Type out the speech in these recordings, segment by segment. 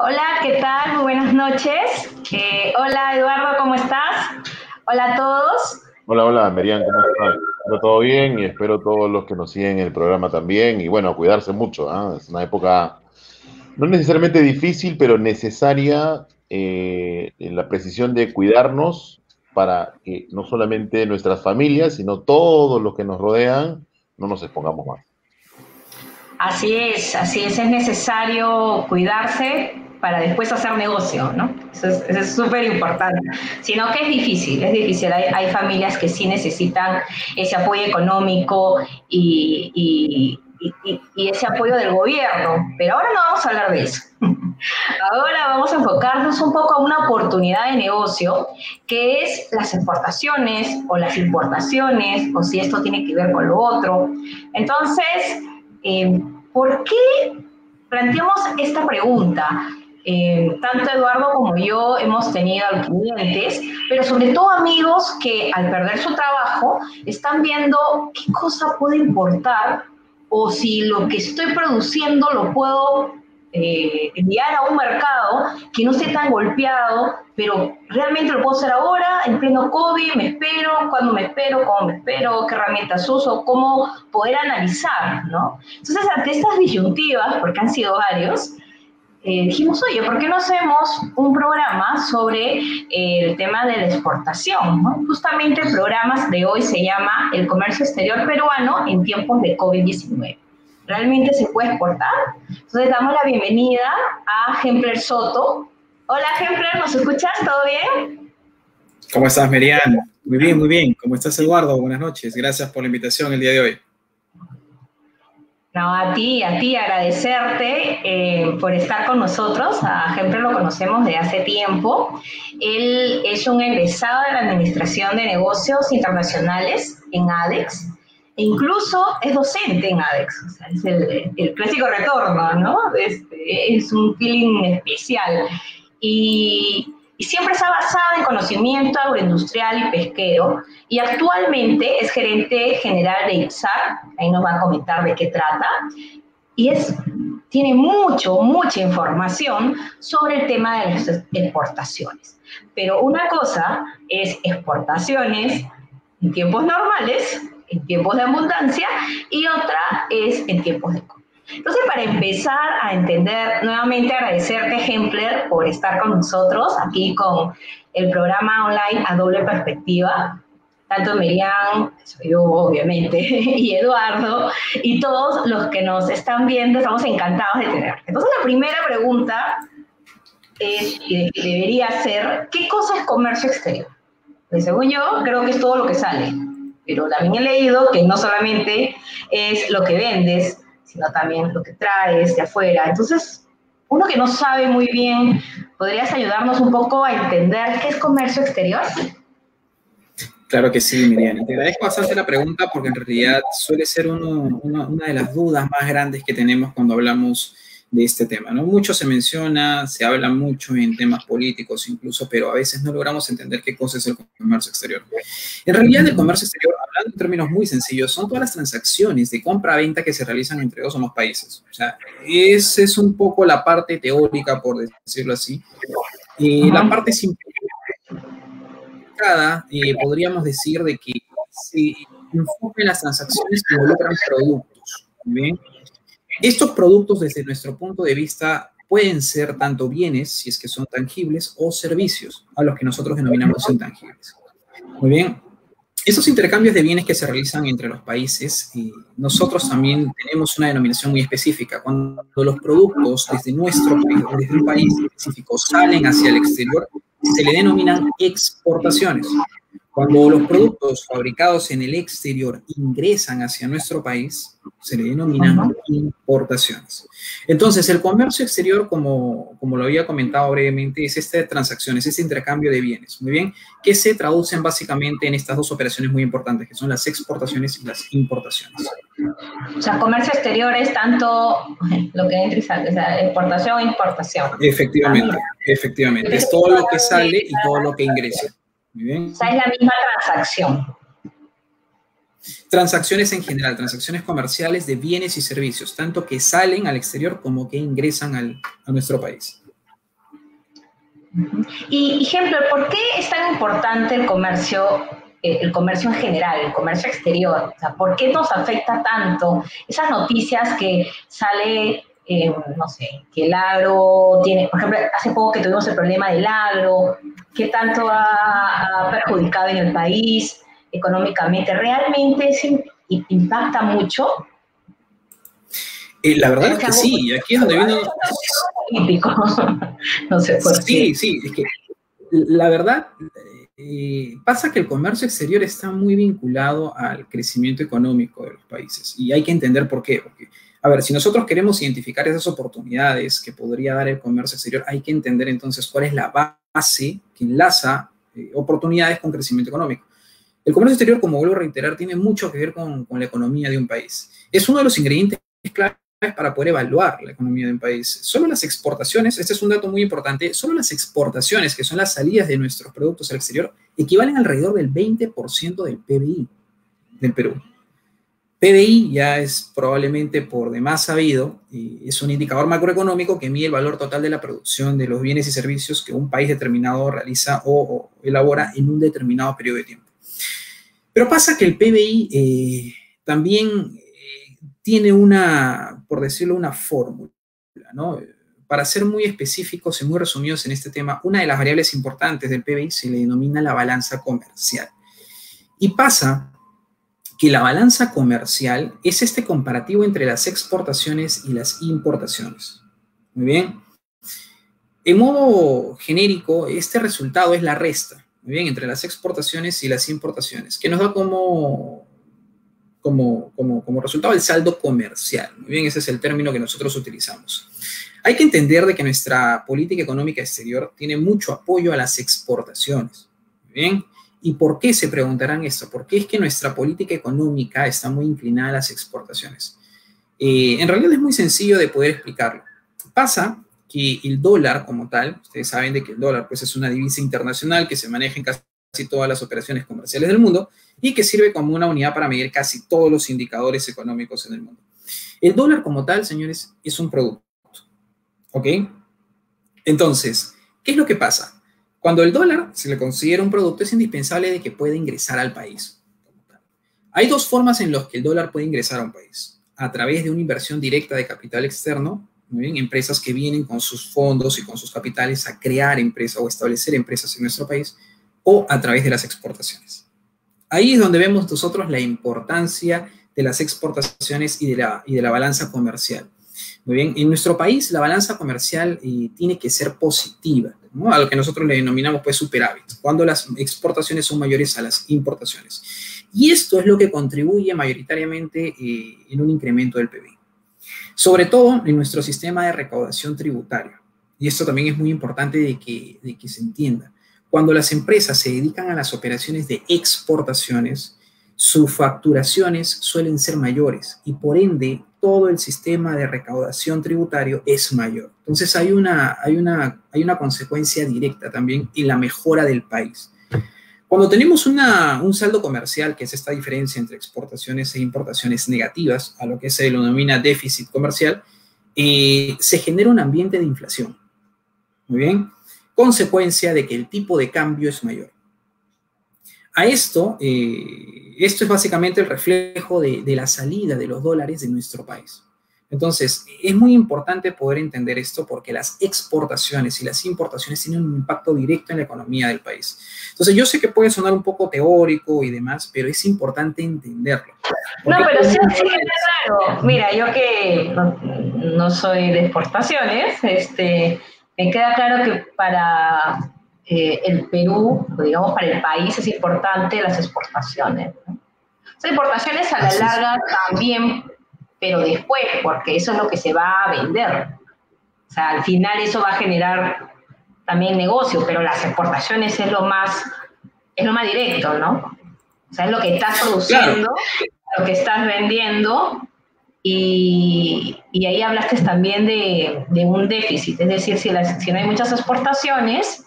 Hola, ¿qué tal? Muy buenas noches. Hola, Eduardo, ¿cómo estás? Hola a todos. Hola, hola, Merian, ¿cómo estás? Espero todo bien y espero todos los que nos siguen en el programa también. Y bueno, cuidarse mucho, ¿ah? Es una época no necesariamente difícil, pero necesaria en la precisión de cuidarnos para que no solamente nuestras familias, sino todos los que nos rodean, no nos expongamos más. Así es necesario cuidarse para después hacer negocio, ¿no? Eso es súper importante. Sino que es difícil, es difícil. Hay familias que sí necesitan ese apoyo económico y ese apoyo del gobierno, pero ahora no vamos a hablar de eso. Ahora vamos a enfocarnos un poco a una oportunidad de negocio que es las exportaciones o las importaciones o si esto tiene que ver con lo otro. Entonces, ¿por qué planteamos esta pregunta? Tanto Eduardo como yo hemos tenido clientes, pero sobre todo amigos que al perder su trabajo están viendo qué cosa puedo importar o si lo que estoy produciendo lo puedo enviar a un mercado que no esté tan golpeado, pero realmente lo puedo hacer ahora, en pleno COVID, me espero, cuándo me espero, cómo me espero, qué herramientas uso, cómo poder analizar, ¿no? Entonces, ante estas disyuntivas, porque han sido varios, dijimos, oye, ¿por qué no hacemos un programa sobre el tema de la exportación? ¿No? Justamente el programa de hoy se llama El comercio exterior peruano en tiempos de COVID-19. ¿Realmente se puede exportar? Entonces damos la bienvenida a Hempler Soto. Hola Hempler, ¿nos escuchas? ¿Todo bien? ¿Cómo estás, Merian? Muy bien, muy bien. ¿Cómo estás, Eduardo? Buenas noches. Gracias por la invitación el día de hoy. No, a ti agradecerte por estar con nosotros. A Hempler lo conocemos de hace tiempo. Él es un egresado de la Administración de Negocios Internacionales en ADEX e incluso es docente en ADEX. O sea, es el clásico retorno, ¿no? Es un feeling especial. Y siempre está basado en conocimiento agroindustrial y pesquero, y actualmente es gerente general de IPSAR, ahí nos va a comentar de qué trata, y tiene mucha información sobre el tema de las exportaciones. Pero una cosa es exportaciones en tiempos normales, en tiempos de abundancia, y otra es en tiempos de COVID. Entonces, para empezar a entender, nuevamente agradecerte, Hempler, por estar con nosotros aquí con el programa online A Doble Perspectiva. Tanto Miriam, soy yo obviamente, y Eduardo, y todos los que nos están viendo, estamos encantados de tener. Entonces, la primera pregunta es, y debería ser, ¿qué cosa es comercio exterior? Pues según yo, creo que es todo lo que sale. Pero también he leído que no solamente es lo que vendes, sino también lo que traes de afuera. Entonces, uno que no sabe muy bien, ¿podrías ayudarnos un poco a entender qué es comercio exterior? Claro que sí, Miriam. Y te agradezco bastante la pregunta porque en realidad suele ser una de las dudas más grandes que tenemos cuando hablamos de este tema, ¿no? Mucho se menciona, se habla mucho en temas políticos incluso, pero a veces no logramos entender qué cosa es el comercio exterior. En realidad, el comercio exterior, hablando en términos muy sencillos, son todas las transacciones de compra-venta que se realizan entre dos o más países. O sea, esa es un poco la parte teórica, por decirlo así. La parte simplificada, podríamos decir de que se enfoca en las transacciones que involucran productos. ¿Bien? Estos productos, desde nuestro punto de vista, pueden ser tanto bienes, si es que son tangibles, o servicios, a los que nosotros denominamos intangibles. Muy bien. Esos intercambios de bienes que se realizan entre los países, nosotros también tenemos una denominación muy específica. Cuando los productos desde nuestro país o desde un país específico salen hacia el exterior, se le denominan exportaciones. Cuando los productos fabricados en el exterior ingresan hacia nuestro país, se le denominan importaciones. Entonces, el comercio exterior, como lo había comentado brevemente, es esta transacción, es este intercambio de bienes, muy bien, que se traducen básicamente en estas dos operaciones muy importantes, que son las exportaciones y las importaciones. O sea, comercio exterior es tanto lo que entra y sale, o sea, exportación e importación. Efectivamente, efectivamente. Es todo lo que sale y todo lo que ingresa. Muy bien. O sea, es la misma transacción. Transacciones en general, transacciones comerciales de bienes y servicios, tanto que salen al exterior como que ingresan a nuestro país. Y, ejemplo, ¿por qué es tan importante el comercio en general, el comercio exterior? O sea, ¿por qué nos afecta tanto esas noticias que sale, no sé, que el agro tiene, por ejemplo, hace poco que tuvimos el problema del agro, qué tanto ha perjudicado en el país económicamente? ¿Realmente impacta mucho? La verdad es que sí, aquí es donde viene... político. No sé por qué. Sí, es que la verdad pasa que el comercio exterior está muy vinculado al crecimiento económico de los países y hay que entender por qué. Porque, a ver, si nosotros queremos identificar esas oportunidades que podría dar el comercio exterior, hay que entender entonces cuál es la base que enlaza oportunidades con crecimiento económico. El comercio exterior, como vuelvo a reiterar, tiene mucho que ver con la economía de un país. Es uno de los ingredientes clave para poder evaluar la economía de un país. Solo las exportaciones, este es un dato muy importante, solo las exportaciones, que son las salidas de nuestros productos al exterior, equivalen alrededor del 20% del PBI del Perú. PBI ya es probablemente por demás sabido, y es un indicador macroeconómico que mide el valor total de la producción de los bienes y servicios que un país determinado realiza o elabora en un determinado periodo de tiempo. Pero pasa que el PBI también tiene por decirlo, una fórmula, ¿no? Para ser muy específicos y muy resumidos en este tema, una de las variables importantes del PBI se le denomina la balanza comercial. Y pasa que la balanza comercial es este comparativo entre las exportaciones y las importaciones. Muy bien. En modo genérico, este resultado es la resta, muy bien, entre las exportaciones y las importaciones, que nos da como resultado el saldo comercial. Muy bien, ese es el término que nosotros utilizamos. Hay que entender de que nuestra política económica exterior tiene mucho apoyo a las exportaciones. Muy bien. ¿Y por qué se preguntarán esto? ¿Por qué es que nuestra política económica está muy inclinada a las exportaciones? En realidad es muy sencillo de poder explicarlo. Pasa que el dólar como tal, ustedes saben de que el dólar pues, es una divisa internacional que se maneja en casi todas las operaciones comerciales del mundo y que sirve como una unidad para medir casi todos los indicadores económicos en el mundo. El dólar como tal, señores, es un producto. ¿Ok? Entonces, ¿qué es lo que pasa? Cuando el dólar se le considera un producto, es indispensable de que pueda ingresar al país. Hay dos formas en las que el dólar puede ingresar a un país. A través de una inversión directa de capital externo, muy bien, empresas que vienen con sus fondos y con sus capitales a crear empresas o establecer empresas en nuestro país, o a través de las exportaciones. Ahí es donde vemos nosotros la importancia de las exportaciones y de la balanza comercial. Muy bien, en nuestro país la balanza comercial tiene que ser positiva, ¿no? A lo que nosotros le denominamos pues superávit, cuando las exportaciones son mayores a las importaciones. Y esto es lo que contribuye mayoritariamente en un incremento del PBI. Sobre todo en nuestro sistema de recaudación tributaria. Y esto también es muy importante de que se entienda. Cuando las empresas se dedican a las operaciones de exportaciones, sus facturaciones suelen ser mayores y por ende todo el sistema de recaudación tributario es mayor. Entonces hay una consecuencia directa también en la mejora del país. Cuando tenemos un saldo comercial, que es esta diferencia entre exportaciones e importaciones negativas, a lo que se denomina déficit comercial, se genera un ambiente de inflación. Muy bien. Consecuencia de que el tipo de cambio es mayor. A esto es básicamente el reflejo de la salida de los dólares de nuestro país. Entonces, es muy importante poder entender esto porque las exportaciones y las importaciones tienen un impacto directo en la economía del país. Entonces, yo sé que puede sonar un poco teórico y demás, pero es importante entenderlo. No, pero sí, claro. Mira, yo que no soy de exportaciones, me queda claro que para el Perú, digamos, para el país es importante las exportaciones, ¿no? Las importaciones a la larga también, pero después, porque eso es lo que se va a vender. O sea, al final eso va a generar también negocio, pero las exportaciones es lo más directo, ¿no? O sea, es lo que estás produciendo, claro, lo que estás vendiendo, y ahí hablaste también de un déficit, es decir, si no hay muchas exportaciones,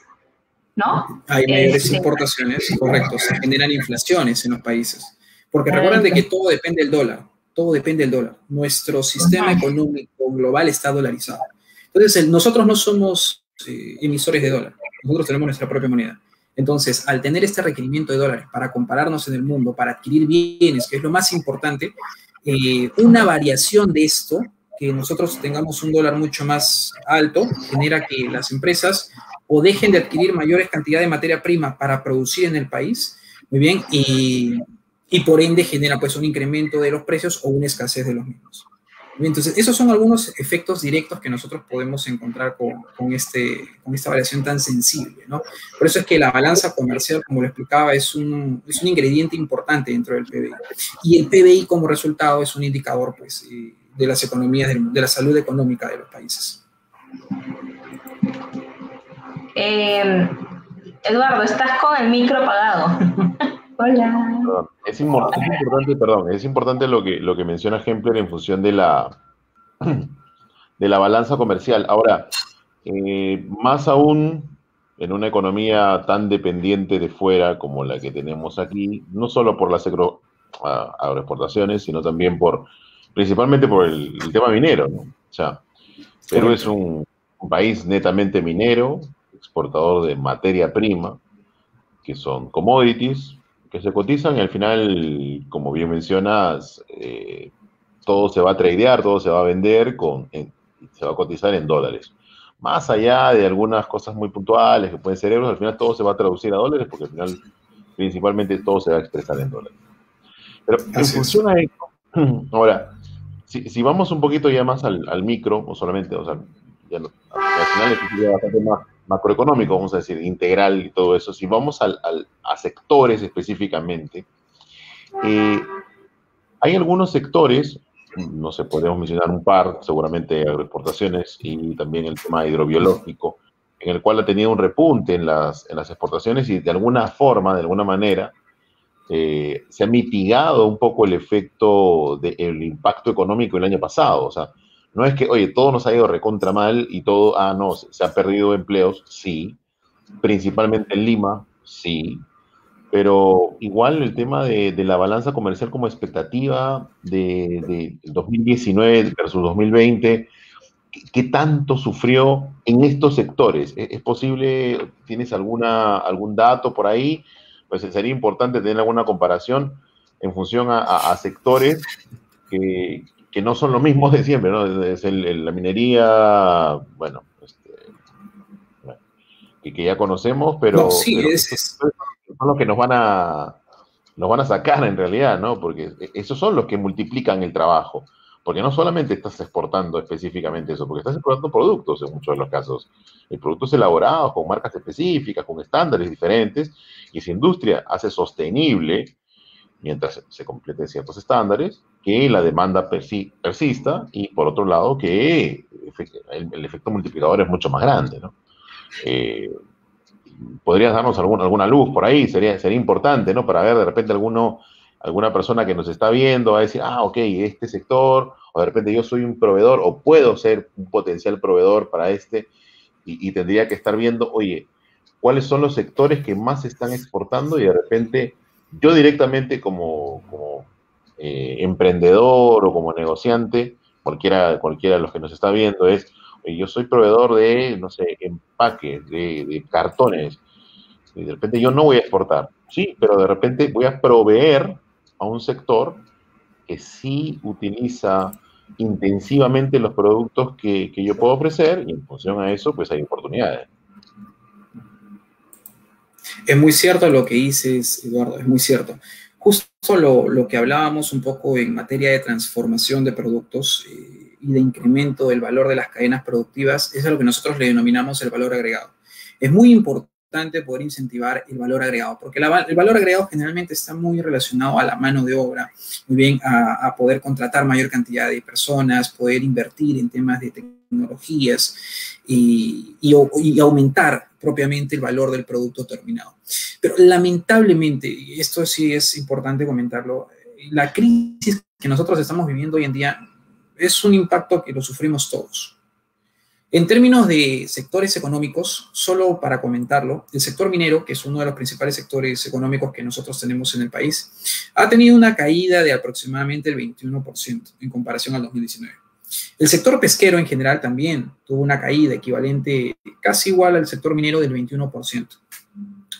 ¿no? Hay mayores importaciones, correcto, se generan inflaciones en los países, porque recuerden de que todo depende del dólar. Todo depende del dólar. Nuestro sistema económico global está dolarizado. Entonces, nosotros no somos emisores de dólar. nosotros tenemos nuestra propia moneda. Entonces, al tener este requerimiento de dólares para compararnos en el mundo, para adquirir bienes, que es lo más importante, una variación de esto, que nosotros tengamos un dólar mucho más alto, genera que las empresas o dejen de adquirir mayores cantidades de materia prima para producir en el país, muy bien, y por ende genera pues un incremento de los precios o una escasez de los mismos. Entonces, esos son algunos efectos directos que nosotros podemos encontrar con esta variación tan sensible, ¿no? Por eso es que la balanza comercial, como lo explicaba, es un ingrediente importante dentro del PBI. Y el PBI, como resultado, es un indicador, pues, de las economías, de la salud económica de los países. Eduardo, estás con el micro apagado. Hola. Perdón. Es importante lo que menciona Hempler en función de la balanza comercial. Ahora, más aún en una economía tan dependiente de fuera como la que tenemos aquí, no solo por las agroexportaciones, sino también principalmente por el tema minero, ¿no? O sea, Perú es un país netamente minero, exportador de materia prima, que son commodities, que se cotizan y al final, como bien mencionas, todo se va a tradear, todo se va a vender, se va a cotizar en dólares. Más allá de algunas cosas muy puntuales que pueden ser euros, al final todo se va a traducir a dólares porque al final principalmente todo se va a expresar en dólares. Pero en función a esto, ahora, si vamos un poquito ya más al micro, o solamente, o sea, ya no, al final es bastante más macroeconómico, vamos a decir, integral y todo eso. Si vamos a sectores específicamente, hay algunos sectores, no sé, podemos mencionar un par, seguramente agroexportaciones y también el tema hidrobiológico, en el cual ha tenido un repunte en las exportaciones y de alguna forma, de alguna manera, se ha mitigado un poco el efecto del impacto económico el año pasado. O sea, no es que, oye, todo nos ha ido recontra mal y todo, no, se han perdido empleos, sí, principalmente en Lima, sí, pero igual el tema de la balanza comercial como expectativa de 2019 versus 2020, ¿qué tanto sufrió en estos sectores? ¿Es posible, tienes algún dato por ahí? Pues sería importante tener alguna comparación en función a sectores que no son los mismos de siempre, ¿no? Es la minería, bueno, que ya conocemos, pero, no, sí, pero son los que nos van a sacar en realidad, ¿no? Porque esos son los que multiplican el trabajo. Porque no solamente estás exportando específicamente eso, porque estás exportando productos en muchos de los casos. Productos elaborados con marcas específicas, con estándares diferentes, y esa industria hace sostenible, mientras se completen ciertos estándares, que la demanda persista, y por otro lado, que el efecto multiplicador es mucho más grande, ¿no? ¿Podrías darnos alguna luz por ahí? Sería importante, ¿no? Para ver de repente alguna persona que nos está viendo va a decir, ok, este sector, o de repente yo soy un proveedor, o puedo ser un potencial proveedor para y tendría que estar viendo, oye, ¿cuáles son los sectores que más se están exportando? Y de repente yo directamente como emprendedor o como negociante, cualquiera de los que nos está viendo yo soy proveedor de, no sé, empaques, de cartones, y de repente yo no voy a exportar, sí, pero de repente voy a proveer a un sector que sí utiliza intensivamente los productos que yo puedo ofrecer, y en función a eso, pues hay oportunidades. Es muy cierto lo que dices, Eduardo, es muy cierto. Justo lo que hablábamos un poco en materia de transformación de productos y de incremento del valor de las cadenas productivas es a lo que nosotros le denominamos el valor agregado. Es muy importante poder incentivar el valor agregado, porque el valor agregado generalmente está muy relacionado a la mano de obra, muy bien, a poder contratar mayor cantidad de personas, poder invertir en temas de tecnologías y aumentar propiamente el valor del producto terminado. Pero lamentablemente, y esto sí es importante comentarlo, la crisis que nosotros estamos viviendo hoy en día es un impacto que lo sufrimos todos. En términos de sectores económicos, solo para comentarlo, el sector minero, que es uno de los principales sectores económicos que nosotros tenemos en el país, ha tenido una caída de aproximadamente el 21% en comparación al 2019. El sector pesquero en general también tuvo una caída equivalente casi igual al sector minero del 21%.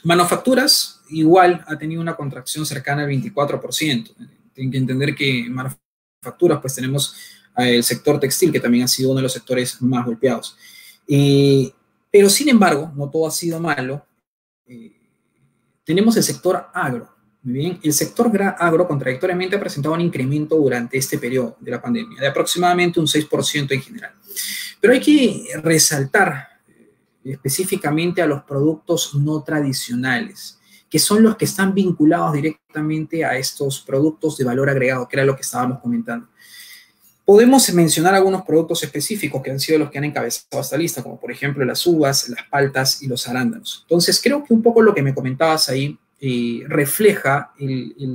Manufacturas igual ha tenido una contracción cercana al 24%. Tienen que entender que en manufacturas pues tenemos el sector textil, que también ha sido uno de los sectores más golpeados. Pero sin embargo, no todo ha sido malo. Tenemos el sector agro. Muy bien, el sector agro contradictoriamente ha presentado un incremento durante este periodo de la pandemia, de aproximadamente un 6% en general. Pero hay que resaltar específicamente a los productos no tradicionales, que son los que están vinculados directamente a estos productos de valor agregado, que era lo que estábamos comentando. Podemos mencionar algunos productos específicos que han sido los que han encabezado esta lista, como por ejemplo las uvas, las paltas y los arándanos. Entonces, creo que un poco lo que me comentabas ahí refleja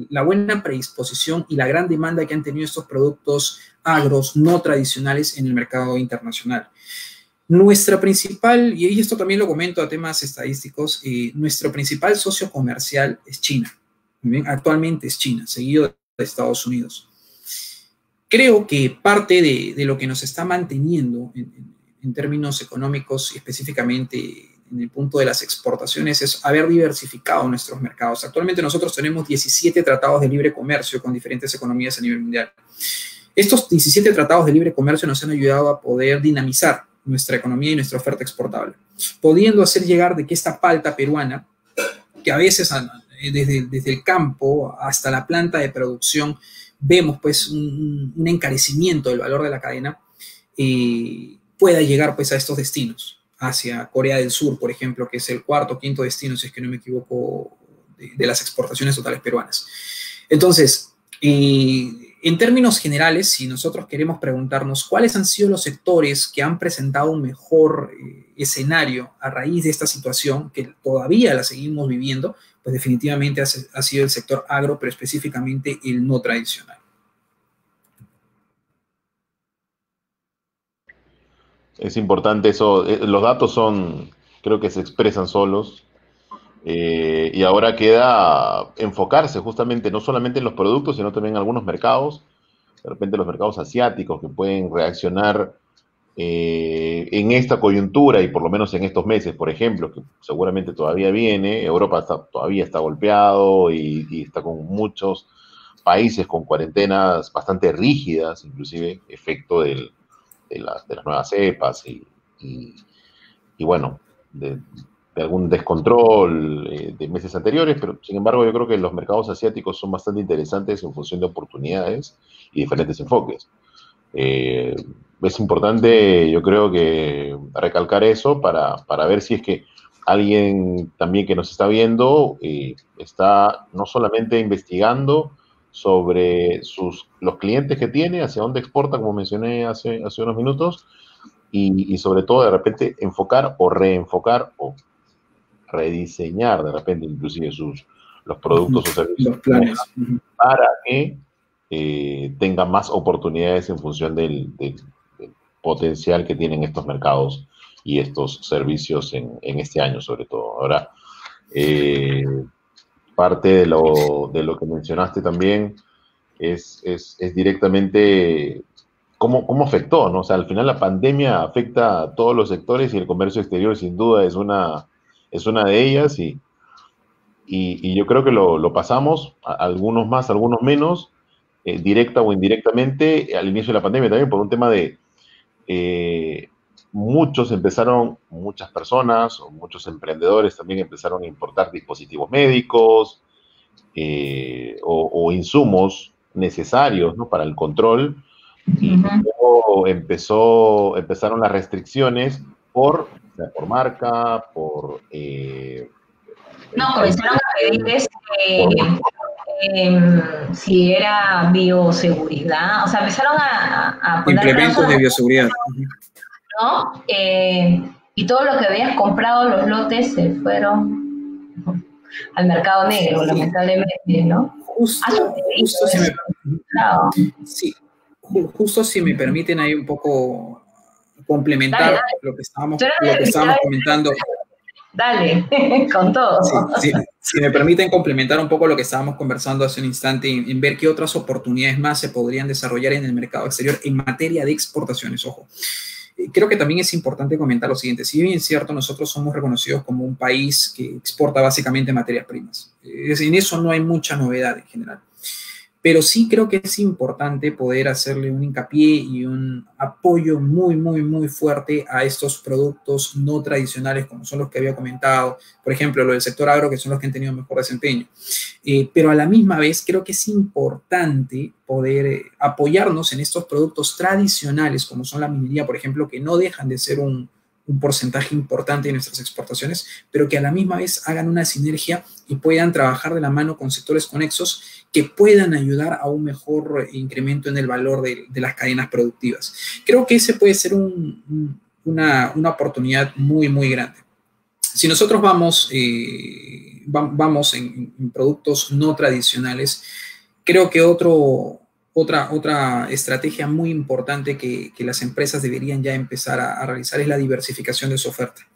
la buena predisposición y la gran demanda que han tenido estos productos agros no tradicionales en el mercado internacional. Nuestra principal, y esto también lo comento a temas estadísticos, nuestro principal socio comercial es China. Bien, actualmente es China, seguido de Estados Unidos. Creo que parte de lo que nos está manteniendo en términos económicos y específicamente en el punto de las exportaciones es haber diversificado nuestros mercados. Actualmente nosotros tenemos 17 tratados de libre comercio con diferentes economías a nivel mundial. Estos 17 tratados de libre comercio nos han ayudado a poder dinamizar nuestra economía y nuestra oferta exportable, pudiendo hacer llegar de que esta palta peruana, que a veces desde el campo hasta la planta de producción vemos pues un encarecimiento del valor de la cadena, pueda llegar pues a estos destinos, hacia Corea del Sur, por ejemplo, que es el cuarto o quinto destino, si es que no me equivoco, de las exportaciones totales peruanas. Entonces, en términos generales, si nosotros queremos preguntarnos cuáles han sido los sectores que han presentado un mejor escenario a raíz de esta situación, que todavía la seguimos viviendo, pues definitivamente ha sido el sector agro, pero específicamente el no tradicional. Es importante eso, los datos creo que se expresan solos, y ahora queda enfocarse justamente no solamente en los productos, sino también en algunos mercados, de repente los mercados asiáticos que pueden reaccionar en esta coyuntura y por lo menos en estos meses, por ejemplo, que seguramente todavía viene. Europa todavía está golpeado y está con muchos países con cuarentenas bastante rígidas, inclusive efecto de las nuevas cepas y bueno, de algún descontrol de meses anteriores, pero sin embargo yo creo que los mercados asiáticos son bastante interesantes en función de oportunidades y diferentes enfoques. Es importante, yo creo que recalcar eso para ver si es que alguien también que nos está viendo está no solamente investigando sobre los clientes que tiene, hacia dónde exporta, como mencioné hace unos minutos, y sobre todo de repente enfocar o reenfocar o rediseñar de repente inclusive los productos o servicios los planes para que tenga más oportunidades en función del potencial que tienen estos mercados y estos servicios en este año sobre todo. Ahora, parte de lo que mencionaste también es directamente cómo afectó, ¿no? O sea, al final la pandemia afecta a todos los sectores y el comercio exterior sin duda es una de ellas y yo creo que lo pasamos, algunos más, algunos menos, directa o indirectamente, al inicio de la pandemia también por un tema de muchas personas o muchos emprendedores también empezaron a importar dispositivos médicos o insumos necesarios, ¿no?, para el control, y luego empezaron las restricciones por marca, comenzaron a pedir si era bioseguridad, o sea, empezaron a poner implementos de bioseguridad, ¿no? Y todo lo que habías comprado, los lotes, se fueron al mercado negro, sí, lamentablemente, ¿no? Justo si me permiten ahí un poco complementar lo que estábamos comentando. Dale, con todo. Si me permiten complementar un poco lo que estábamos conversando hace un instante, en ver qué otras oportunidades más se podrían desarrollar en el mercado exterior en materia de exportaciones, ojo. Creo que también es importante comentar lo siguiente. Si bien es cierto, nosotros somos reconocidos como un país que exporta básicamente materias primas. En eso no hay mucha novedad en general. Pero sí creo que es importante poder hacerle un hincapié y un apoyo muy, muy, muy fuerte a estos productos no tradicionales, como son los que había comentado, por ejemplo, lo del sector agro, que son los que han tenido mejor desempeño. Pero a la misma vez creo que es importante poder apoyarnos en estos productos tradicionales, como son la minería, por ejemplo, que no dejan de ser un porcentaje importante de nuestras exportaciones, pero que a la misma vez hagan una sinergia y puedan trabajar de la mano con sectores conexos que puedan ayudar a un mejor incremento en el valor de las cadenas productivas. Creo que ese puede ser una oportunidad muy, muy grande. Si nosotros vamos en productos no tradicionales, creo que otra estrategia muy importante que las empresas deberían ya empezar a realizar es la diversificación de su oferta.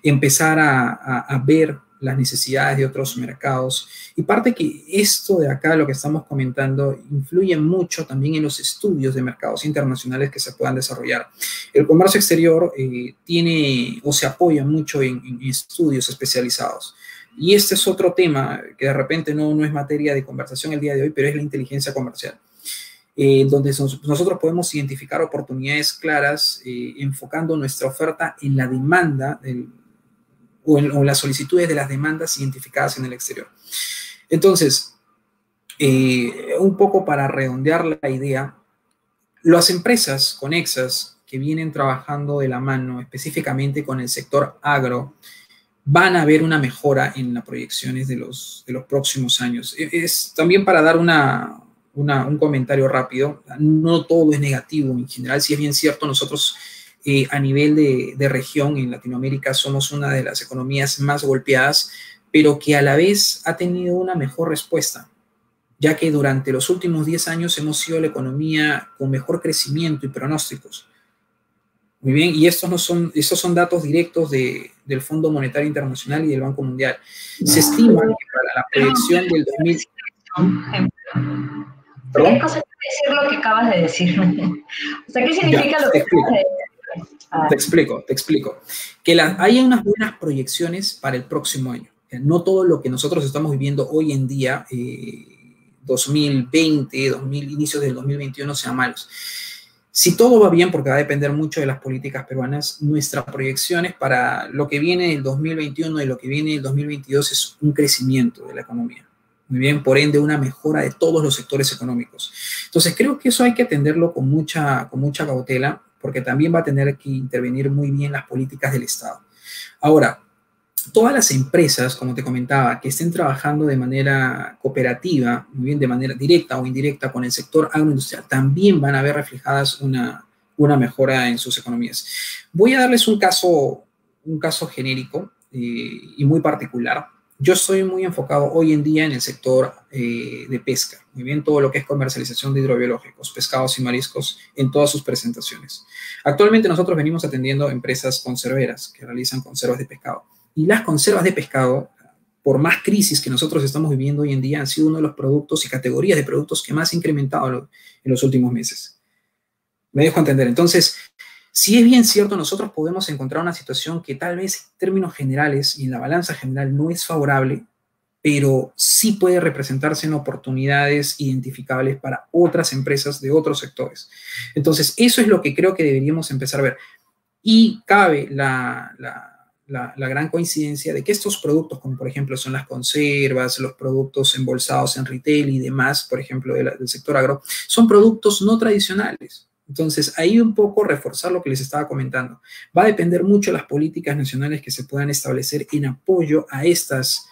Empezar a ver las necesidades de otros mercados. Y parte que esto de acá, lo que estamos comentando, influye mucho también en los estudios de mercados internacionales que se puedan desarrollar. El comercio exterior tiene o se apoya mucho en estudios especializados. Y este es otro tema que de repente no es materia de conversación el día de hoy, pero es la inteligencia comercial. Donde nosotros podemos identificar oportunidades claras enfocando nuestra oferta en la demanda o en las solicitudes de las demandas identificadas en el exterior. Entonces, un poco para redondear la idea, las empresas conexas que vienen trabajando de la mano específicamente con el sector agro van a ver una mejora en las proyecciones de los próximos años. Es también para dar un comentario rápido, no todo es negativo en general, si es bien cierto, nosotros a nivel de región en Latinoamérica somos una de las economías más golpeadas, pero que a la vez ha tenido una mejor respuesta, ya que durante los últimos 10 años hemos sido la economía con mejor crecimiento y pronósticos. Muy bien, y estos son datos directos del Fondo Monetario Internacional y del Banco Mundial. Se estima que para la proyección del 2000... ¿Qué cosa quiere decir lo que acabas de decir? O sea, ¿qué significa lo que acabas de decir? Te explico. Que hay unas buenas proyecciones para el próximo año. No todo lo que nosotros estamos viviendo hoy en día, 2020, inicios del 2021, sean malos. Si todo va bien, porque va a depender mucho de las políticas peruanas, nuestras proyecciones para lo que viene del 2021 y lo que viene del 2022 es un crecimiento de la economía. Muy bien, por ende, una mejora de todos los sectores económicos. Entonces, creo que eso hay que atenderlo con mucha cautela, porque también va a tener que intervenir muy bien las políticas del Estado. Ahora, todas las empresas, como te comentaba, que estén trabajando de manera cooperativa, muy bien, de manera directa o indirecta con el sector agroindustrial, también van a ver reflejadas una mejora en sus economías. Voy a darles un caso genérico y muy particular. Yo estoy muy enfocado hoy en día en el sector de pesca, muy bien, todo lo que es comercialización de hidrobiológicos, pescados y mariscos en todas sus presentaciones. Actualmente nosotros venimos atendiendo empresas conserveras que realizan conservas de pescado. Y las conservas de pescado, por más crisis que nosotros estamos viviendo hoy en día, han sido uno de los productos y categorías de productos que más ha incrementado en los últimos meses. Me dejo entender. Entonces, si es bien cierto, nosotros podemos encontrar una situación que tal vez en términos generales y en la balanza general no es favorable, pero sí puede representarse en oportunidades identificables para otras empresas de otros sectores. Entonces, eso es lo que creo que deberíamos empezar a ver. Y cabe la gran coincidencia de que estos productos, como por ejemplo son las conservas, los productos embolsados en retail y demás, por ejemplo del sector agro, son productos no tradicionales. Entonces, ahí un poco reforzar lo que les estaba comentando. Va a depender mucho de las políticas nacionales que se puedan establecer en apoyo a estos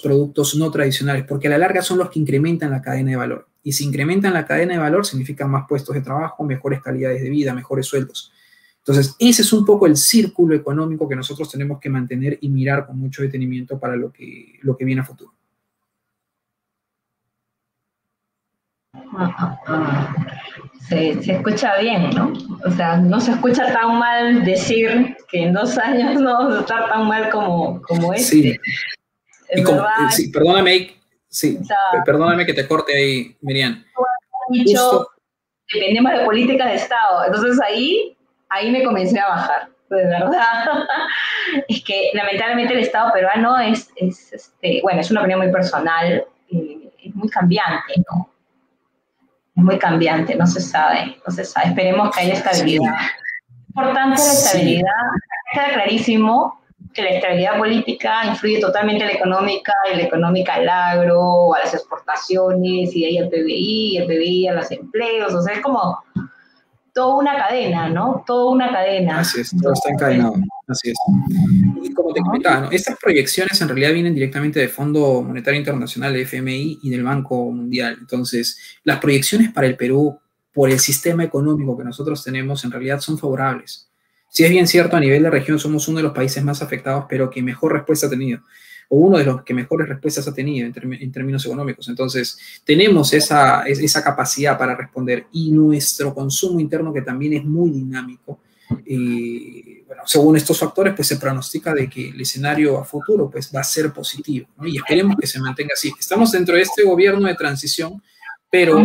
productos no tradicionales, porque a la larga son los que incrementan la cadena de valor. Y si incrementan la cadena de valor, significa más puestos de trabajo, mejores calidades de vida, mejores sueldos. Entonces, ese es un poco el círculo económico que nosotros tenemos que mantener y mirar con mucho detenimiento para lo que viene a futuro. Se escucha bien, ¿no? O sea, no se escucha tan mal decir que en 2 años no vamos a estar tan mal como Sí, Es verdad, sí, perdóname, sí, o sea, perdóname que te corte ahí, Miriam. he dicho, Justo, dependemos de políticas de Estado. Entonces ahí me comencé a bajar, de verdad. Es que lamentablemente el Estado peruano bueno, es una opinión muy personal, es muy cambiante, ¿no? Es muy cambiante, no se sabe, no se sabe. Esperemos que haya estabilidad. sí, Importante la sí, estabilidad. Queda clarísimo que la estabilidad política influye totalmente en la económica al agro, a las exportaciones, y de ahí al PBI, el PBI a los empleos, o sea, es como toda una cadena, ¿no? Toda una cadena. así es, todo está Entonces, encadenado, así es. Y como te ¿no? comentaba, ¿no? Estas proyecciones en realidad vienen directamente del Fondo Monetario Internacional, de FMI, y del Banco Mundial. Entonces, las proyecciones para el Perú por el sistema económico que nosotros tenemos en realidad son favorables. Si es bien cierto, a nivel de región somos uno de los países más afectados, pero que mejor respuesta ha tenido, o uno de los que mejores respuestas ha tenido en términos económicos. Entonces, tenemos esa capacidad para responder, y nuestro consumo interno, que también es muy dinámico, bueno, según estos factores, pues se pronostica de que el escenario a futuro pues va a ser positivo, ¿no? Y esperemos que se mantenga así. Estamos dentro de este gobierno de transición, pero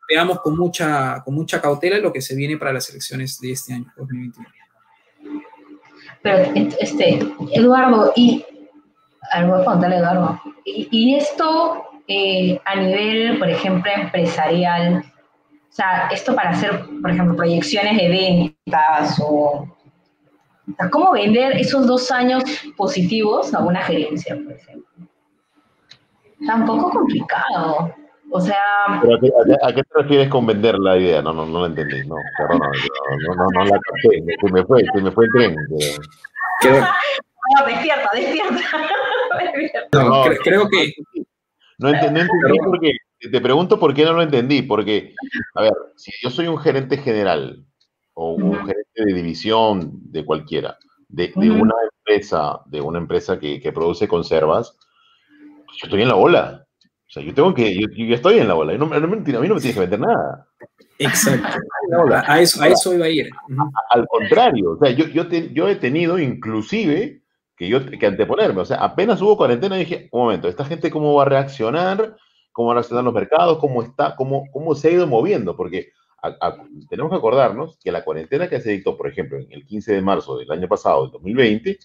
veamos con mucha cautela lo que se viene para las elecciones de este año, 2021. Pero, Eduardo, voy a preguntarle a Eduardo, y esto a nivel, por ejemplo, empresarial, o sea, esto para hacer, por ejemplo, proyecciones de ventas o cómo vender esos 2 años positivos a una gerencia, por ejemplo. Está un poco complicado. O sea, ¿Pero a qué te refieres con vender la idea? No la entendí, no, perdona, no la capté, se me fue el tren. Creo, no, despierta, despierta. no, No, creo que, no entendí perdón, porque, te pregunto por qué no lo entendí, porque, a ver, si yo soy un gerente general o un gerente de división de cualquiera, de una empresa que produce conservas, pues yo estoy en la ola. O sea, yo ya estoy en la ola. A mí no me tienes que vender nada. exacto, En la ola. a eso iba a ir. Al contrario, o sea, yo he tenido inclusive que anteponerme, o sea, apenas hubo cuarentena dije, un momento, ¿esta gente cómo va a reaccionar? ¿Cómo van a reaccionar los mercados? ¿Cómo se ha ido moviendo? Porque tenemos que acordarnos que la cuarentena que se dictó, por ejemplo, en el 15 de marzo del año pasado, del 2020,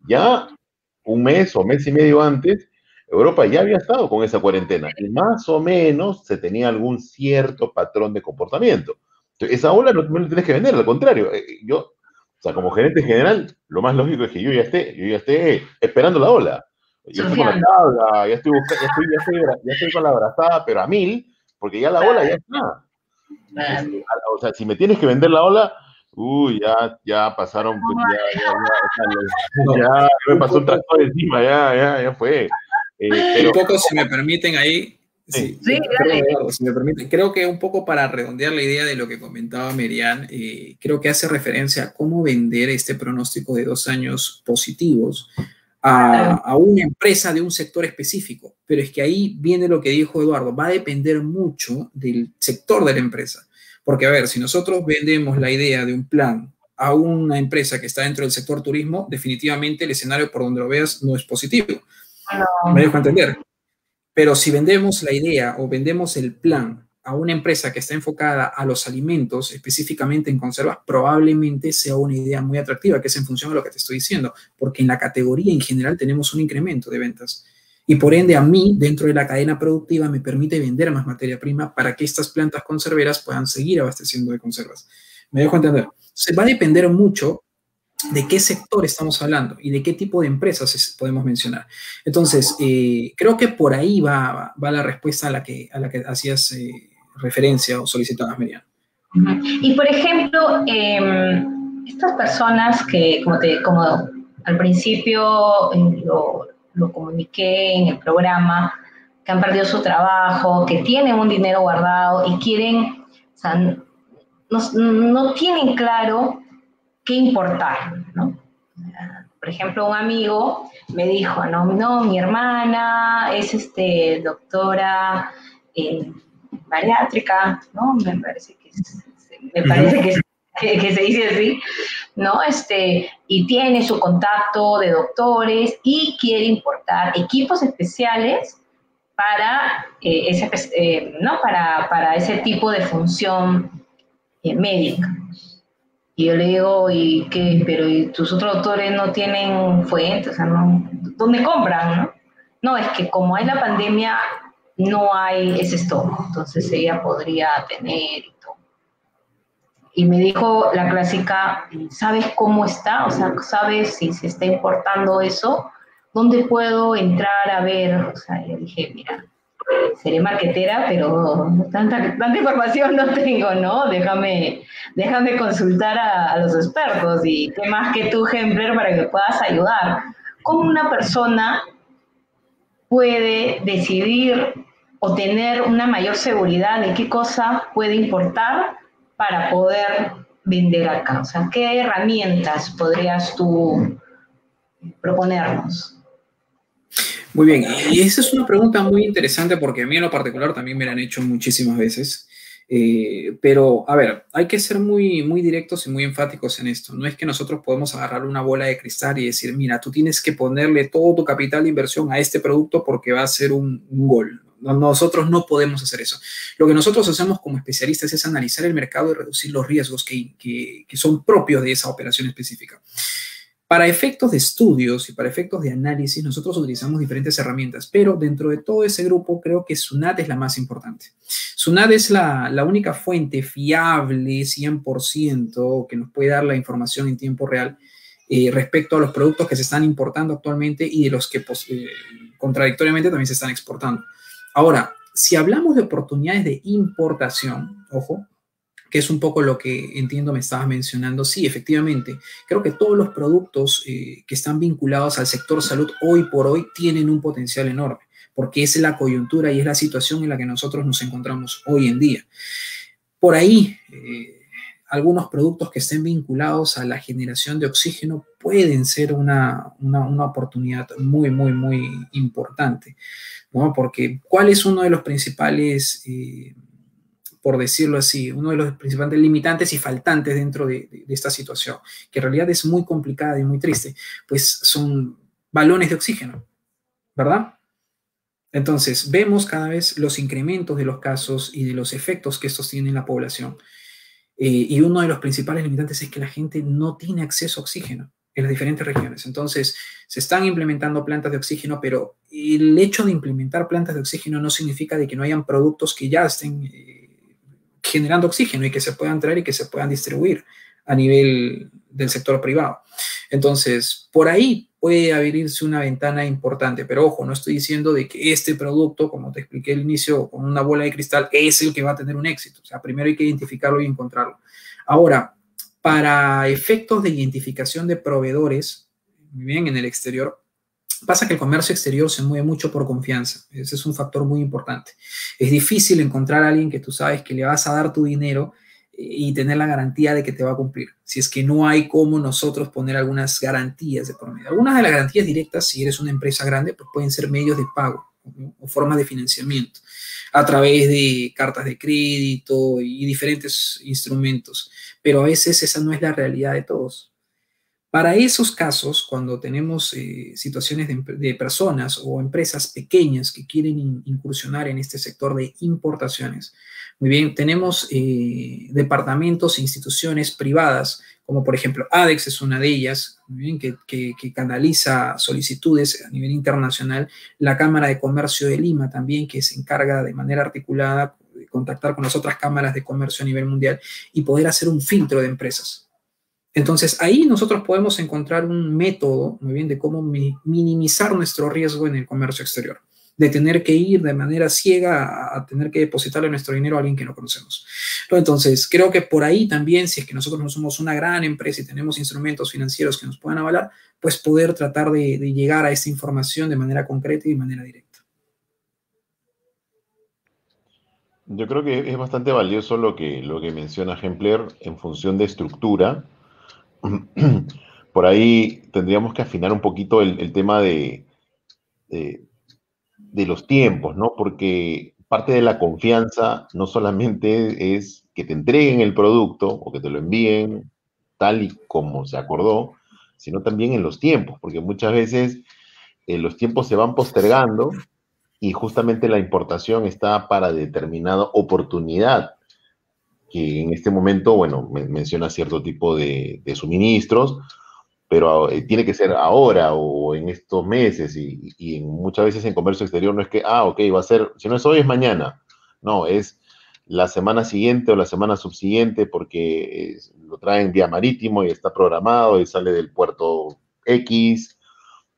ya un mes o mes y medio antes, Europa ya había estado con esa cuarentena y más o menos se tenía algún cierto patrón de comportamiento. Entonces, esa ola no me lo tienes que vender, al contrario. O sea, como gerente general, lo más lógico es que yo ya esté esperando la ola. Yo estoy con la Surfeando. tabla, ya estoy buscando, ya estoy con la abrazada, pero a 1000, porque ya la ola ya está. O sea, si me tienes que vender la ola, ya pasaron, pues, No, ya me un pasó un poco, tractor encima, ya fue. un Pero, poco, si me permiten ahí, sí, Sí, perdón, dale. Eduardo, si me permiten, creo que un poco para redondear la idea de lo que comentaba Merian, creo que hace referencia a cómo vender este pronóstico de 2 años positivos a una empresa de un sector específico. Pero es que ahí viene lo que dijo Eduardo, va a depender mucho del sector de la empresa. Porque, a ver, si nosotros vendemos la idea de un plan a una empresa que está dentro del sector turismo, definitivamente el escenario por donde lo veas no es positivo. Me dejo entender. Pero si vendemos la idea o vendemos el plan a una empresa que está enfocada a los alimentos, específicamente en conservas, probablemente sea una idea muy atractiva, que es en función de lo que te estoy diciendo, porque en la categoría en general tenemos un incremento de ventas. Y por ende, a mí, dentro de la cadena productiva, me permite vender más materia prima para que estas plantas conserveras puedan seguir abasteciendo de conservas. ¿Me dejo entender? Se va a depender mucho de qué sector estamos hablando y de qué tipo de empresas podemos mencionar. Entonces, creo que por ahí va la respuesta a la que hacías referencia o solicitabas, Miriam. Y por ejemplo, estas personas que, como al principio lo comuniqué en el programa, que han perdido su trabajo, que tienen un dinero guardado y quieren, o sea, no tienen claro qué importar, ¿no? Por ejemplo, un amigo me dijo, no, mi hermana es doctora en bariátrica, ¿no? Me parece que se dice así, ¿no? Y tiene su contacto de doctores y quiere importar equipos especiales para, ¿no? para ese tipo de función médica. Y yo le digo, ¿y qué? Pero ¿y tus otros doctores no tienen fuentes? O sea, no, ¿dónde compran, no? No, es que como hay la pandemia, no hay ese stock, entonces ella podría tener y todo. Y me dijo la clásica, ¿sabes cómo está? O sea, ¿sabes si se está importando eso? ¿Dónde puedo entrar a ver? O sea, yo dije, mira, seré marquetera, pero tanta información no tengo, ¿no? Déjame consultar a los expertos y qué más que tú, Hempler, para que puedas ayudar. ¿Cómo una persona puede decidir o tener una mayor seguridad de qué cosa puede importar para poder vender acá? O sea, ¿qué herramientas podrías tú proponernos? Muy bien, y esa es una pregunta muy interesante porque a mí en lo particular también me la han hecho muchísimas veces. Pero, a ver, hay que ser muy, muy directos y muy enfáticos en esto. No es que nosotros podemos agarrar una bola de cristal y decir, mira, tú tienes que ponerle todo tu capital de inversión a este producto porque va a ser un gol. Nosotros no podemos hacer eso. Lo que nosotros hacemos como especialistas es analizar el mercado y reducir los riesgos que son propios de esa operación específica. Para efectos de estudios y para efectos de análisis, nosotros utilizamos diferentes herramientas, pero dentro de todo ese grupo creo que SUNAT es la más importante. SUNAT es la única fuente fiable 100% que nos puede dar la información en tiempo real respecto a los productos que se están importando actualmente y de los que contradictoriamente también se están exportando. Ahora, si hablamos de oportunidades de importación, ojo, que es un poco lo que entiendo me estabas mencionando. Sí, efectivamente, creo que todos los productos que están vinculados al sector salud hoy por hoy tienen un potencial enorme, porque es la coyuntura y es la situación en la que nosotros nos encontramos hoy en día. Por ahí, algunos productos que estén vinculados a la generación de oxígeno pueden ser una oportunidad muy, muy, muy importante, ¿no? Porque ¿cuál es uno de los principales por decirlo así, uno de los principales limitantes y faltantes dentro de esta situación, que en realidad es muy complicada y muy triste, pues son balones de oxígeno, ¿verdad? Entonces, vemos cada vez los incrementos de los casos y de los efectos que estos tienen en la población. Y uno de los principales limitantes es que la gente no tiene acceso a oxígeno en las diferentes regiones. Entonces, se están implementando plantas de oxígeno, pero el hecho de implementar plantas de oxígeno no significa de que no hayan productos que ya estén generando oxígeno y que se puedan traer y que se puedan distribuir a nivel del sector privado. Entonces, por ahí puede abrirse una ventana importante, pero ojo, no estoy diciendo de que este producto, como te expliqué al inicio, con una bola de cristal, es el que va a tener un éxito. O sea, primero hay que identificarlo y encontrarlo. Ahora, para efectos de identificación de proveedores, muy bien, en el exterior, pasa que el comercio exterior se mueve mucho por confianza. Ese es un factor muy importante. Es difícil encontrar a alguien que tú sabes que le vas a dar tu dinero y tener la garantía de que te va a cumplir. Si es que no hay como nosotros poner algunas garantías de por medio. Algunas de las garantías directas, si eres una empresa grande, pues pueden ser medios de pago, ¿no? O formas de financiamiento a través de cartas de crédito y diferentes instrumentos. Pero a veces esa no es la realidad de todos. Para esos casos, cuando tenemos situaciones de personas o empresas pequeñas que quieren incursionar en este sector de importaciones, muy bien, tenemos departamentos e instituciones privadas, como por ejemplo ADEX es una de ellas, muy bien, que canaliza solicitudes a nivel internacional, la Cámara de Comercio de Lima también, que se encarga de manera articulada de contactar con las otras cámaras de comercio a nivel mundial y poder hacer un filtro de empresas. Entonces, ahí nosotros podemos encontrar un método, muy bien, de cómo minimizar nuestro riesgo en el comercio exterior, de tener que ir de manera ciega a tener que depositarle nuestro dinero a alguien que no conocemos. Entonces, creo que por ahí también, si es que nosotros no somos una gran empresa y tenemos instrumentos financieros que nos puedan avalar, pues poder tratar de llegar a esta información de manera concreta y de manera directa. Yo creo que es bastante valioso lo que menciona Hempler en función de estructura. Por ahí tendríamos que afinar un poquito el tema de los tiempos, ¿no? Porque parte de la confianza no solamente es que te entreguen el producto o que te lo envíen tal y como se acordó, sino también en los tiempos, porque muchas veces los tiempos se van postergando y justamente la importación está para determinada oportunidad, que en este momento, bueno, menciona cierto tipo de suministros, pero tiene que ser ahora o en estos meses y muchas veces en comercio exterior no es que, ok, va a ser, si no es hoy es mañana, no, es la semana siguiente o la semana subsiguiente porque lo traen vía marítimo y está programado y sale del puerto X,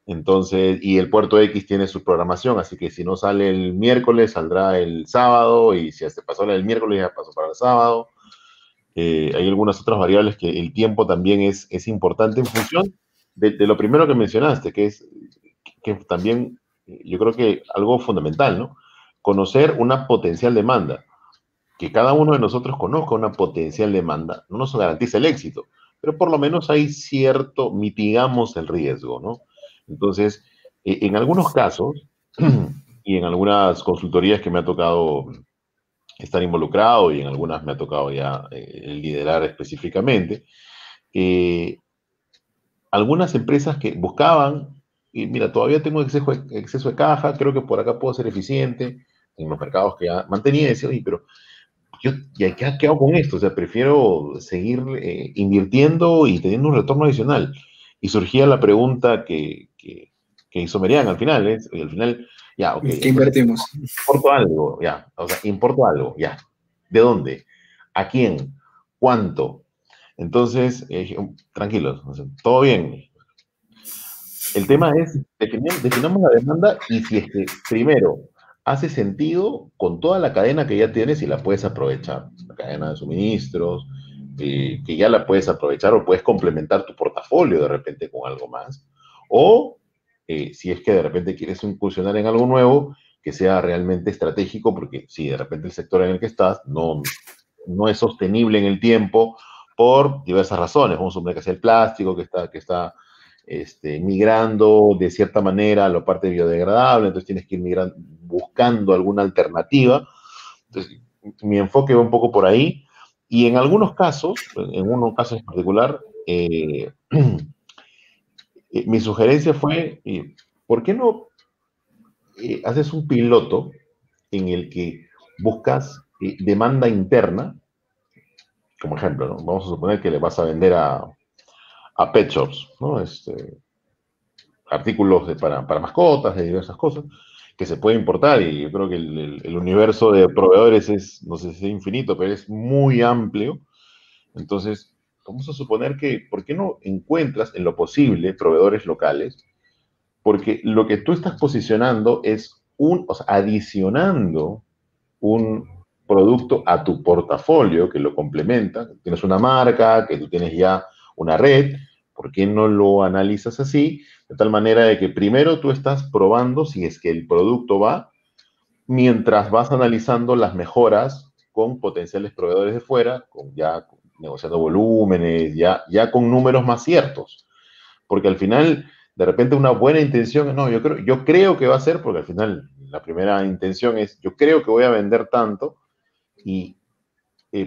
entonces, y el puerto X tiene su programación, así que si no sale el miércoles, saldrá el sábado, y si se pasó el miércoles, ya pasó para el sábado. Hay algunas otras variables que el tiempo también es importante en función de lo primero que mencionaste, que es que también yo creo que algo fundamental, ¿no? Conocer una potencial demanda. Que cada uno de nosotros conozca una potencial demanda no nos garantiza el éxito, pero por lo menos hay cierto, mitigamos el riesgo, ¿no? Entonces, en algunos casos y en algunas consultorías que me ha tocado estar involucrado y en algunas me ha tocado ya liderar específicamente, eh, algunas empresas que buscaban, y mira, todavía tengo exceso de caja, creo que por acá puedo ser eficiente en los mercados que ya mantenía, y decía, oye, pero yo, ¿ya qué hago con esto? O sea, prefiero seguir invirtiendo y teniendo un retorno adicional. Y surgía la pregunta que hizo Merian al final, ¿eh? Y al final, ya, ok, ¿Qué entonces invertimos? importo algo, ya, o sea, importo algo, ya. ¿De dónde? ¿A quién? ¿Cuánto? Entonces, tranquilos, o sea, todo bien. El tema es, definamos la demanda y si es que, primero, hace sentido con toda la cadena que ya tienes y la puedes aprovechar, la cadena de suministros, que ya la puedes aprovechar o puedes complementar tu portafolio de repente con algo más, o si es que de repente quieres incursionar en algo nuevo, que sea realmente estratégico, porque si de repente el sector en el que estás no es sostenible en el tiempo por diversas razones, vamos a suponer que sea el plástico que está migrando de cierta manera a la parte biodegradable, entonces tienes que ir buscando alguna alternativa. Entonces, mi enfoque va un poco por ahí, y en algunos casos, en unos casos en particular, mi sugerencia fue, ¿por qué no haces un piloto en el que buscas demanda interna? Como ejemplo, ¿no? Vamos a suponer que le vas a vender a pet shops, ¿no? Artículos para mascotas, de diversas cosas, que se puede importar, y yo creo que el universo de proveedores es, no sé si es infinito, pero es muy amplio. Entonces, vamos a suponer que, ¿por qué no encuentras en lo posible proveedores locales? Porque lo que tú estás posicionando es o sea, adicionando un producto a tu portafolio que lo complementa. Tienes una marca, que tú tienes ya una red, ¿por qué no lo analizas así? De tal manera de que primero tú estás probando si es que el producto va, mientras vas analizando las mejoras con potenciales proveedores de fuera, ya negociando volúmenes, ya con números más ciertos. Porque al final, de repente una buena intención, no, yo creo que va a ser, porque al final la primera intención es, yo creo que voy a vender tanto, y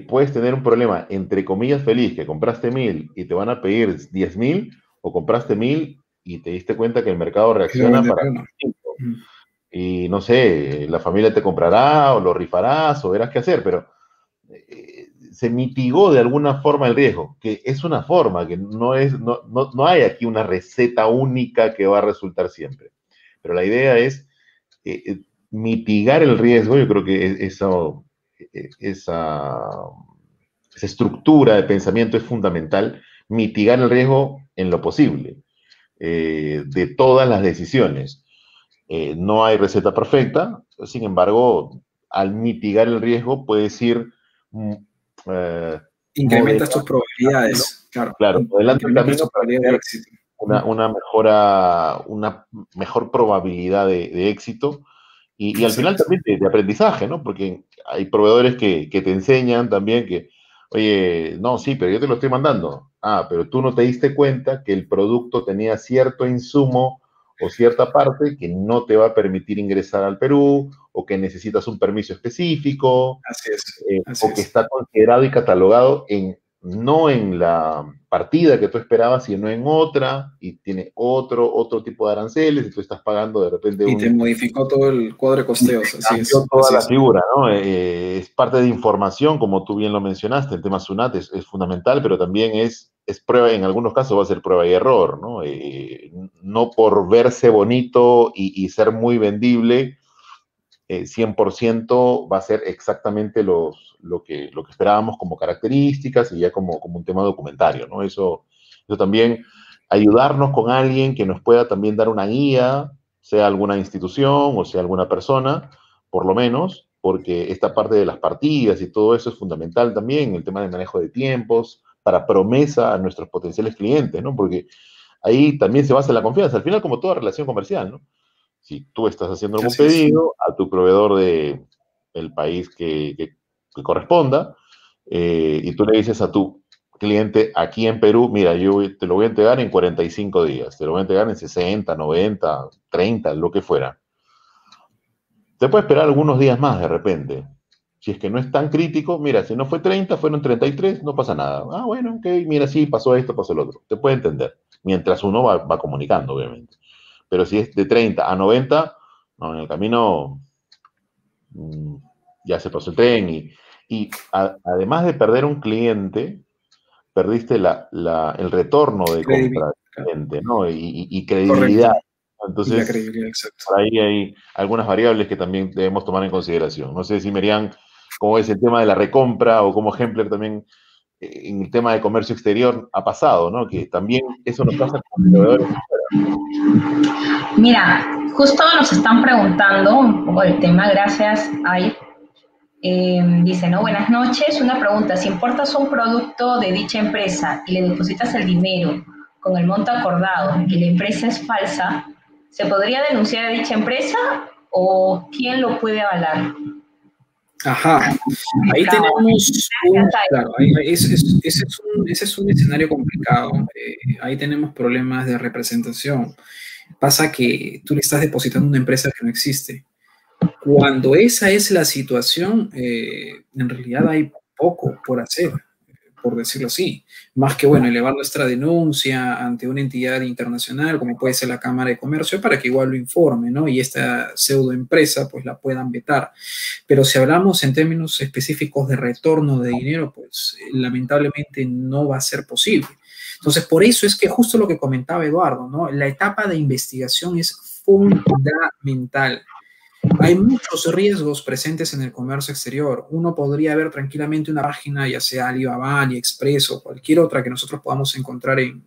puedes tener un problema, entre comillas, feliz, que compraste 1.000 y te van a pedir 10.000, o compraste 1.000 y te diste cuenta que el mercado Quiero reacciona vender para uno. 5. Y no sé, la familia te comprará o lo rifarás o verás qué hacer, pero se mitigó de alguna forma el riesgo, que es una forma, que no hay aquí una receta única que va a resultar siempre. Pero la idea es mitigar el riesgo. Yo creo que esa estructura de pensamiento es fundamental, mitigar el riesgo en lo posible, de todas las decisiones. No hay receta perfecta, sin embargo, al mitigar el riesgo puedes ir Incrementas tus modelando, probabilidades, claro. claro, modelando el Incrementas camino tus para probabilidades de tener éxito. una mejor probabilidad de éxito, y al final Exacto. también de aprendizaje, ¿no? Porque hay proveedores que te enseñan también que, oye, no, sí, pero yo te lo estoy mandando. Ah, pero tú no te diste cuenta que el producto tenía cierto insumo o cierta parte que no te va a permitir ingresar al Perú, o que necesitas un permiso específico, o que está considerado y catalogado no en la partida que tú esperabas, sino en otra, y tiene otro tipo de aranceles, y tú estás pagando de repente y te modificó todo el cuadro de costeos. Cambió toda la figura, ¿no? Es parte de información, como tú bien lo mencionaste, el tema SUNAT es fundamental, pero también es prueba, en algunos casos va a ser prueba y error, ¿no? No por verse bonito y ser muy vendible, 100% va a ser exactamente lo que esperábamos como características y ya como un tema documentario, ¿no? Eso también, ayudarnos con alguien que nos pueda también dar una guía, sea alguna institución o sea alguna persona, por lo menos, porque esta parte de las partidas y todo eso es fundamental también, el tema del manejo de tiempos, para promesa a nuestros potenciales clientes, ¿no? Porque ahí también se basa la confianza, al final como toda relación comercial, ¿no? Si tú estás haciendo algún pedido a tu proveedor del país que corresponda, y tú le dices a tu cliente aquí en Perú, mira, yo te lo voy a entregar en 45 días, te lo voy a entregar en 60, 90, 30, lo que fuera. Te puede esperar algunos días más de repente. Si es que no es tan crítico, mira, si no fue 30, fueron 33, no pasa nada. Ah, bueno, ok, mira, sí, pasó esto, pasó el otro. Te puede entender, mientras uno va comunicando, obviamente. Pero si es de 30 a 90, no, en el camino ya se pasó el tren. Además de perder un cliente, perdiste el retorno de compra del cliente, ¿no? Y credibilidad. Correcto. Entonces, y la credibilidad, exacto. Por ahí hay algunas variables que también debemos tomar en consideración. No sé si Merian, cómo es el tema de la recompra, o como Hempler también en el tema de comercio exterior ha pasado, ¿no? Que también eso nos pasa con proveedores. Mira, justo nos están preguntando un poco del tema, gracias, Ay. Dice, ¿no? Buenas noches, una pregunta, si importas un producto de dicha empresa y le depositas el dinero con el monto acordado y la empresa es falsa, ¿se podría denunciar a dicha empresa o quién lo puede avalar? Ajá, ahí tenemos ese es un escenario complicado, ahí tenemos problemas de representación. Pasa que tú le estás depositando a una empresa que no existe. Cuando esa es la situación, en realidad hay poco por hacer, por decirlo así. Más que, bueno, elevar nuestra denuncia ante una entidad internacional, como puede ser la Cámara de Comercio, para que igual lo informe, ¿no? Y esta pseudoempresa, pues, la puedan vetar. Pero si hablamos en términos específicos de retorno de dinero, pues, lamentablemente no va a ser posible. Entonces, por eso es que justo lo que comentaba Eduardo, ¿no? La etapa de investigación es fundamental. Hay muchos riesgos presentes en el comercio exterior. Uno podría ver tranquilamente una página, ya sea Alibaba, AliExpress o cualquier otra que nosotros podamos encontrar en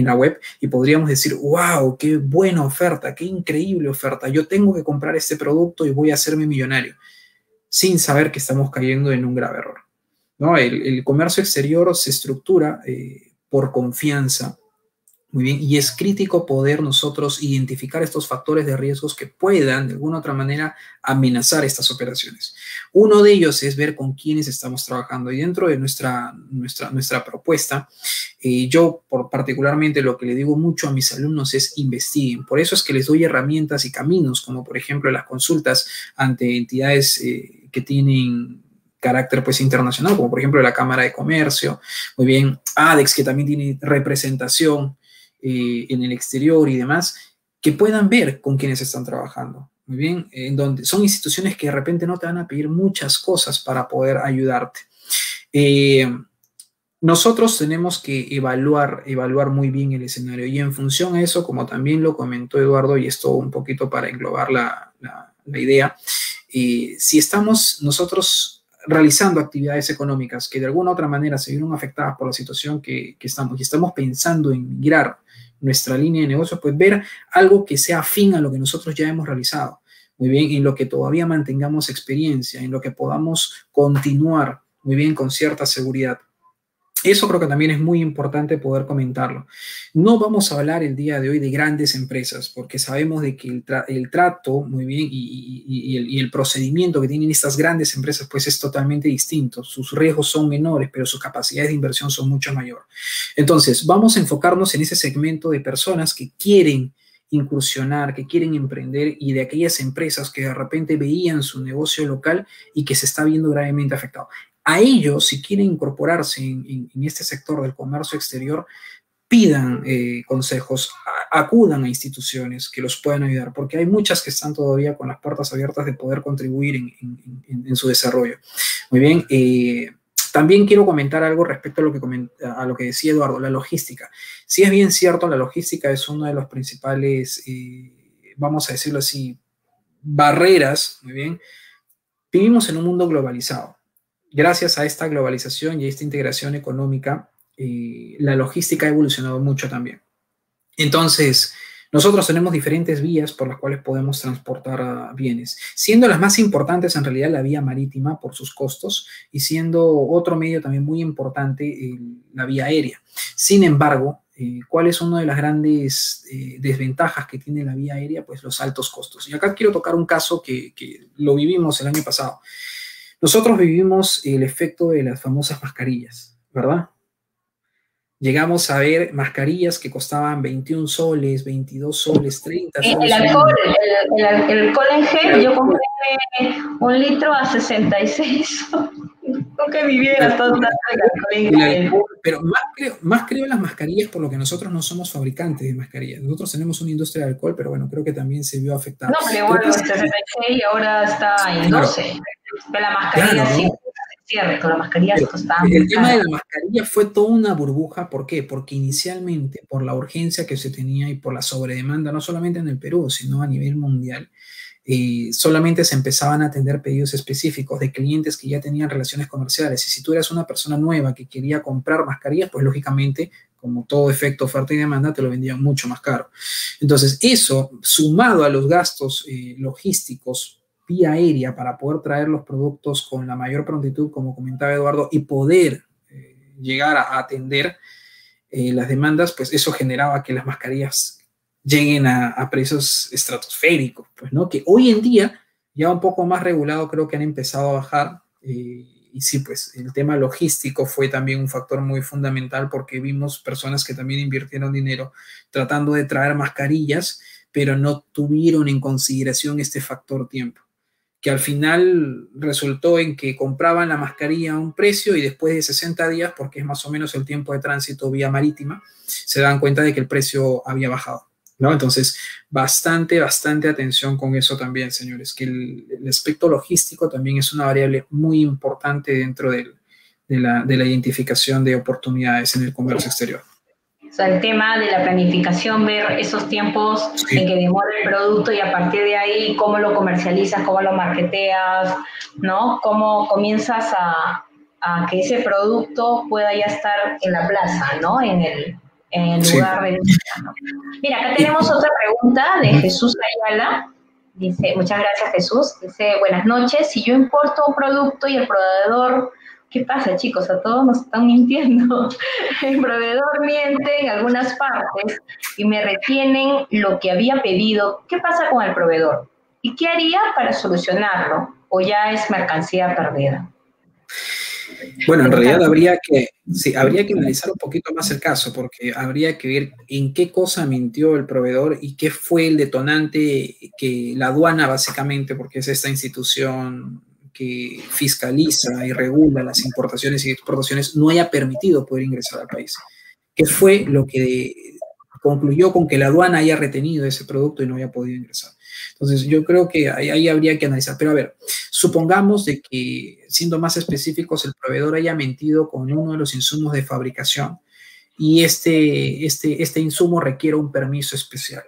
la web, y podríamos decir, wow, qué buena oferta, qué increíble oferta. Yo tengo que comprar este producto y voy a hacerme millonario, sin saber que estamos cayendo en un grave error, ¿no? El comercio exterior se estructura por confianza. Muy bien, y es crítico poder nosotros identificar estos factores de riesgos que puedan, de alguna u otra manera, amenazar estas operaciones. Uno de ellos es ver con quiénes estamos trabajando. Y dentro de nuestra propuesta, yo particularmente lo que le digo mucho a mis alumnos es investiguen. Por eso es que les doy herramientas y caminos, como por ejemplo las consultas ante entidades que tienen carácter pues internacional, como por ejemplo la Cámara de Comercio, muy bien, ADEX, que también tiene representación en el exterior y demás, que puedan ver con quienes están trabajando, muy bien, en donde son instituciones que de repente no te van a pedir muchas cosas para poder ayudarte. Nosotros tenemos que evaluar muy bien el escenario, y en función a eso, como también lo comentó Eduardo, y esto un poquito para englobar la idea, si estamos nosotros realizando actividades económicas que de alguna u otra manera se vieron afectadas por la situación que estamos, y estamos pensando en migrar nuestra línea de negocio, pues ver algo que sea afín a lo que nosotros ya hemos realizado, muy bien, en lo que todavía mantengamos experiencia, en lo que podamos continuar, muy bien, con cierta seguridad. Eso creo que también es muy importante poder comentarlo. No vamos a hablar el día de hoy de grandes empresas, porque sabemos de que el trato, muy bien, y el procedimiento que tienen estas grandes empresas, pues es totalmente distinto. Sus riesgos son menores, pero sus capacidades de inversión son mucho mayor. Entonces, vamos a enfocarnos en ese segmento de personas que quieren incursionar, que quieren emprender, y de aquellas empresas que de repente veían su negocio local y que se está viendo gravemente afectado. A ellos, si quieren incorporarse en este sector del comercio exterior, pidan consejos, acudan a instituciones que los puedan ayudar, porque hay muchas que están todavía con las puertas abiertas de poder contribuir en su desarrollo. Muy bien. También quiero comentar algo respecto a lo que decía Eduardo, la logística. Sí, es bien cierto, la logística es uno de los principales, vamos a decirlo así, barreras. Muy bien. Vivimos en un mundo globalizado. Gracias a esta globalización y a esta integración económica, la logística ha evolucionado mucho también. Entonces, nosotros tenemos diferentes vías por las cuales podemos transportar bienes, siendo las más importantes en realidad la vía marítima por sus costos y siendo otro medio también muy importante la vía aérea. Sin embargo, ¿cuál es una de las grandes desventajas que tiene la vía aérea? Pues los altos costos. Y acá quiero tocar un caso que lo vivimos el año pasado. Nosotros vivimos el efecto de las famosas mascarillas, ¿verdad? Llegamos a ver mascarillas que costaban 21 soles, 22 soles, 30 soles. El alcohol en gel, yo compré 1 litro a 66. Nunca en mi vida he gastado tanto en alcohol en gel. Pero más creo las mascarillas, por lo que nosotros no somos fabricantes de mascarillas. Nosotros tenemos una industria de alcohol, pero bueno, creo que también se vio afectada. No, pero bueno, 66 y ahora está en 12. Pero la mascarilla claro, sí. ¿no? Cierto, la mascarilla está el tema de la mascarilla fue toda una burbuja. ¿Por qué? Porque inicialmente, por la urgencia que se tenía y por la sobredemanda, no solamente en el Perú, sino a nivel mundial, solamente se empezaban a atender pedidos específicos de clientes que ya tenían relaciones comerciales. Y si tú eras una persona nueva que quería comprar mascarillas, pues lógicamente, como todo efecto oferta y demanda, te lo vendían mucho más caro. Entonces, eso, sumado a los gastos logísticos vía aérea para poder traer los productos con la mayor prontitud, como comentaba Eduardo, y poder llegar a atender las demandas, pues eso generaba que las mascarillas lleguen a precios estratosféricos, pues, ¿no? Que hoy en día, ya un poco más regulado, creo que han empezado a bajar. Y sí, pues el tema logístico fue también un factor muy fundamental, porque vimos personas que también invirtieron dinero tratando de traer mascarillas, pero no tuvieron en consideración este factor tiempo, que al final resultó en que compraban la mascarilla a un precio y después de 60 días, porque es más o menos el tiempo de tránsito vía marítima, se dan cuenta de que el precio había bajado, ¿no? Entonces, bastante atención con eso también, señores, que el aspecto logístico también es una variable muy importante dentro de la identificación de oportunidades en el comercio exterior. O sea, el tema de la planificación, ver esos tiempos en que demora el producto y a partir de ahí cómo lo comercializas, cómo lo marketeas, ¿no? Cómo comienzas a que ese producto pueda ya estar en la plaza, ¿no? En el lugar de venta, ¿no? Mira, acá tenemos otra pregunta de Jesús Ayala. Dice, muchas gracias Jesús. Dice, buenas noches, si yo importo un producto y el proveedor... ¿Qué pasa, chicos? A todos nos están mintiendo. El proveedor miente en algunas partes y me retienen lo que había pedido. ¿Qué pasa con el proveedor? ¿Y qué haría para solucionarlo? ¿O ya es mercancía perdida? Bueno, en realidad habría que analizar un poquito más el caso, porque habría que ver en qué cosa mintió el proveedor y qué fue el detonante que la aduana, básicamente, porque es esta institución que fiscaliza y regula las importaciones y exportaciones, no haya permitido poder ingresar al país. ¿Qué fue lo que concluyó con que la aduana haya retenido ese producto y no haya podido ingresar? Entonces, yo creo que ahí habría que analizar. Pero a ver, supongamos de que, siendo más específicos, el proveedor haya mentido con uno de los insumos de fabricación y este insumo requiere un permiso especial.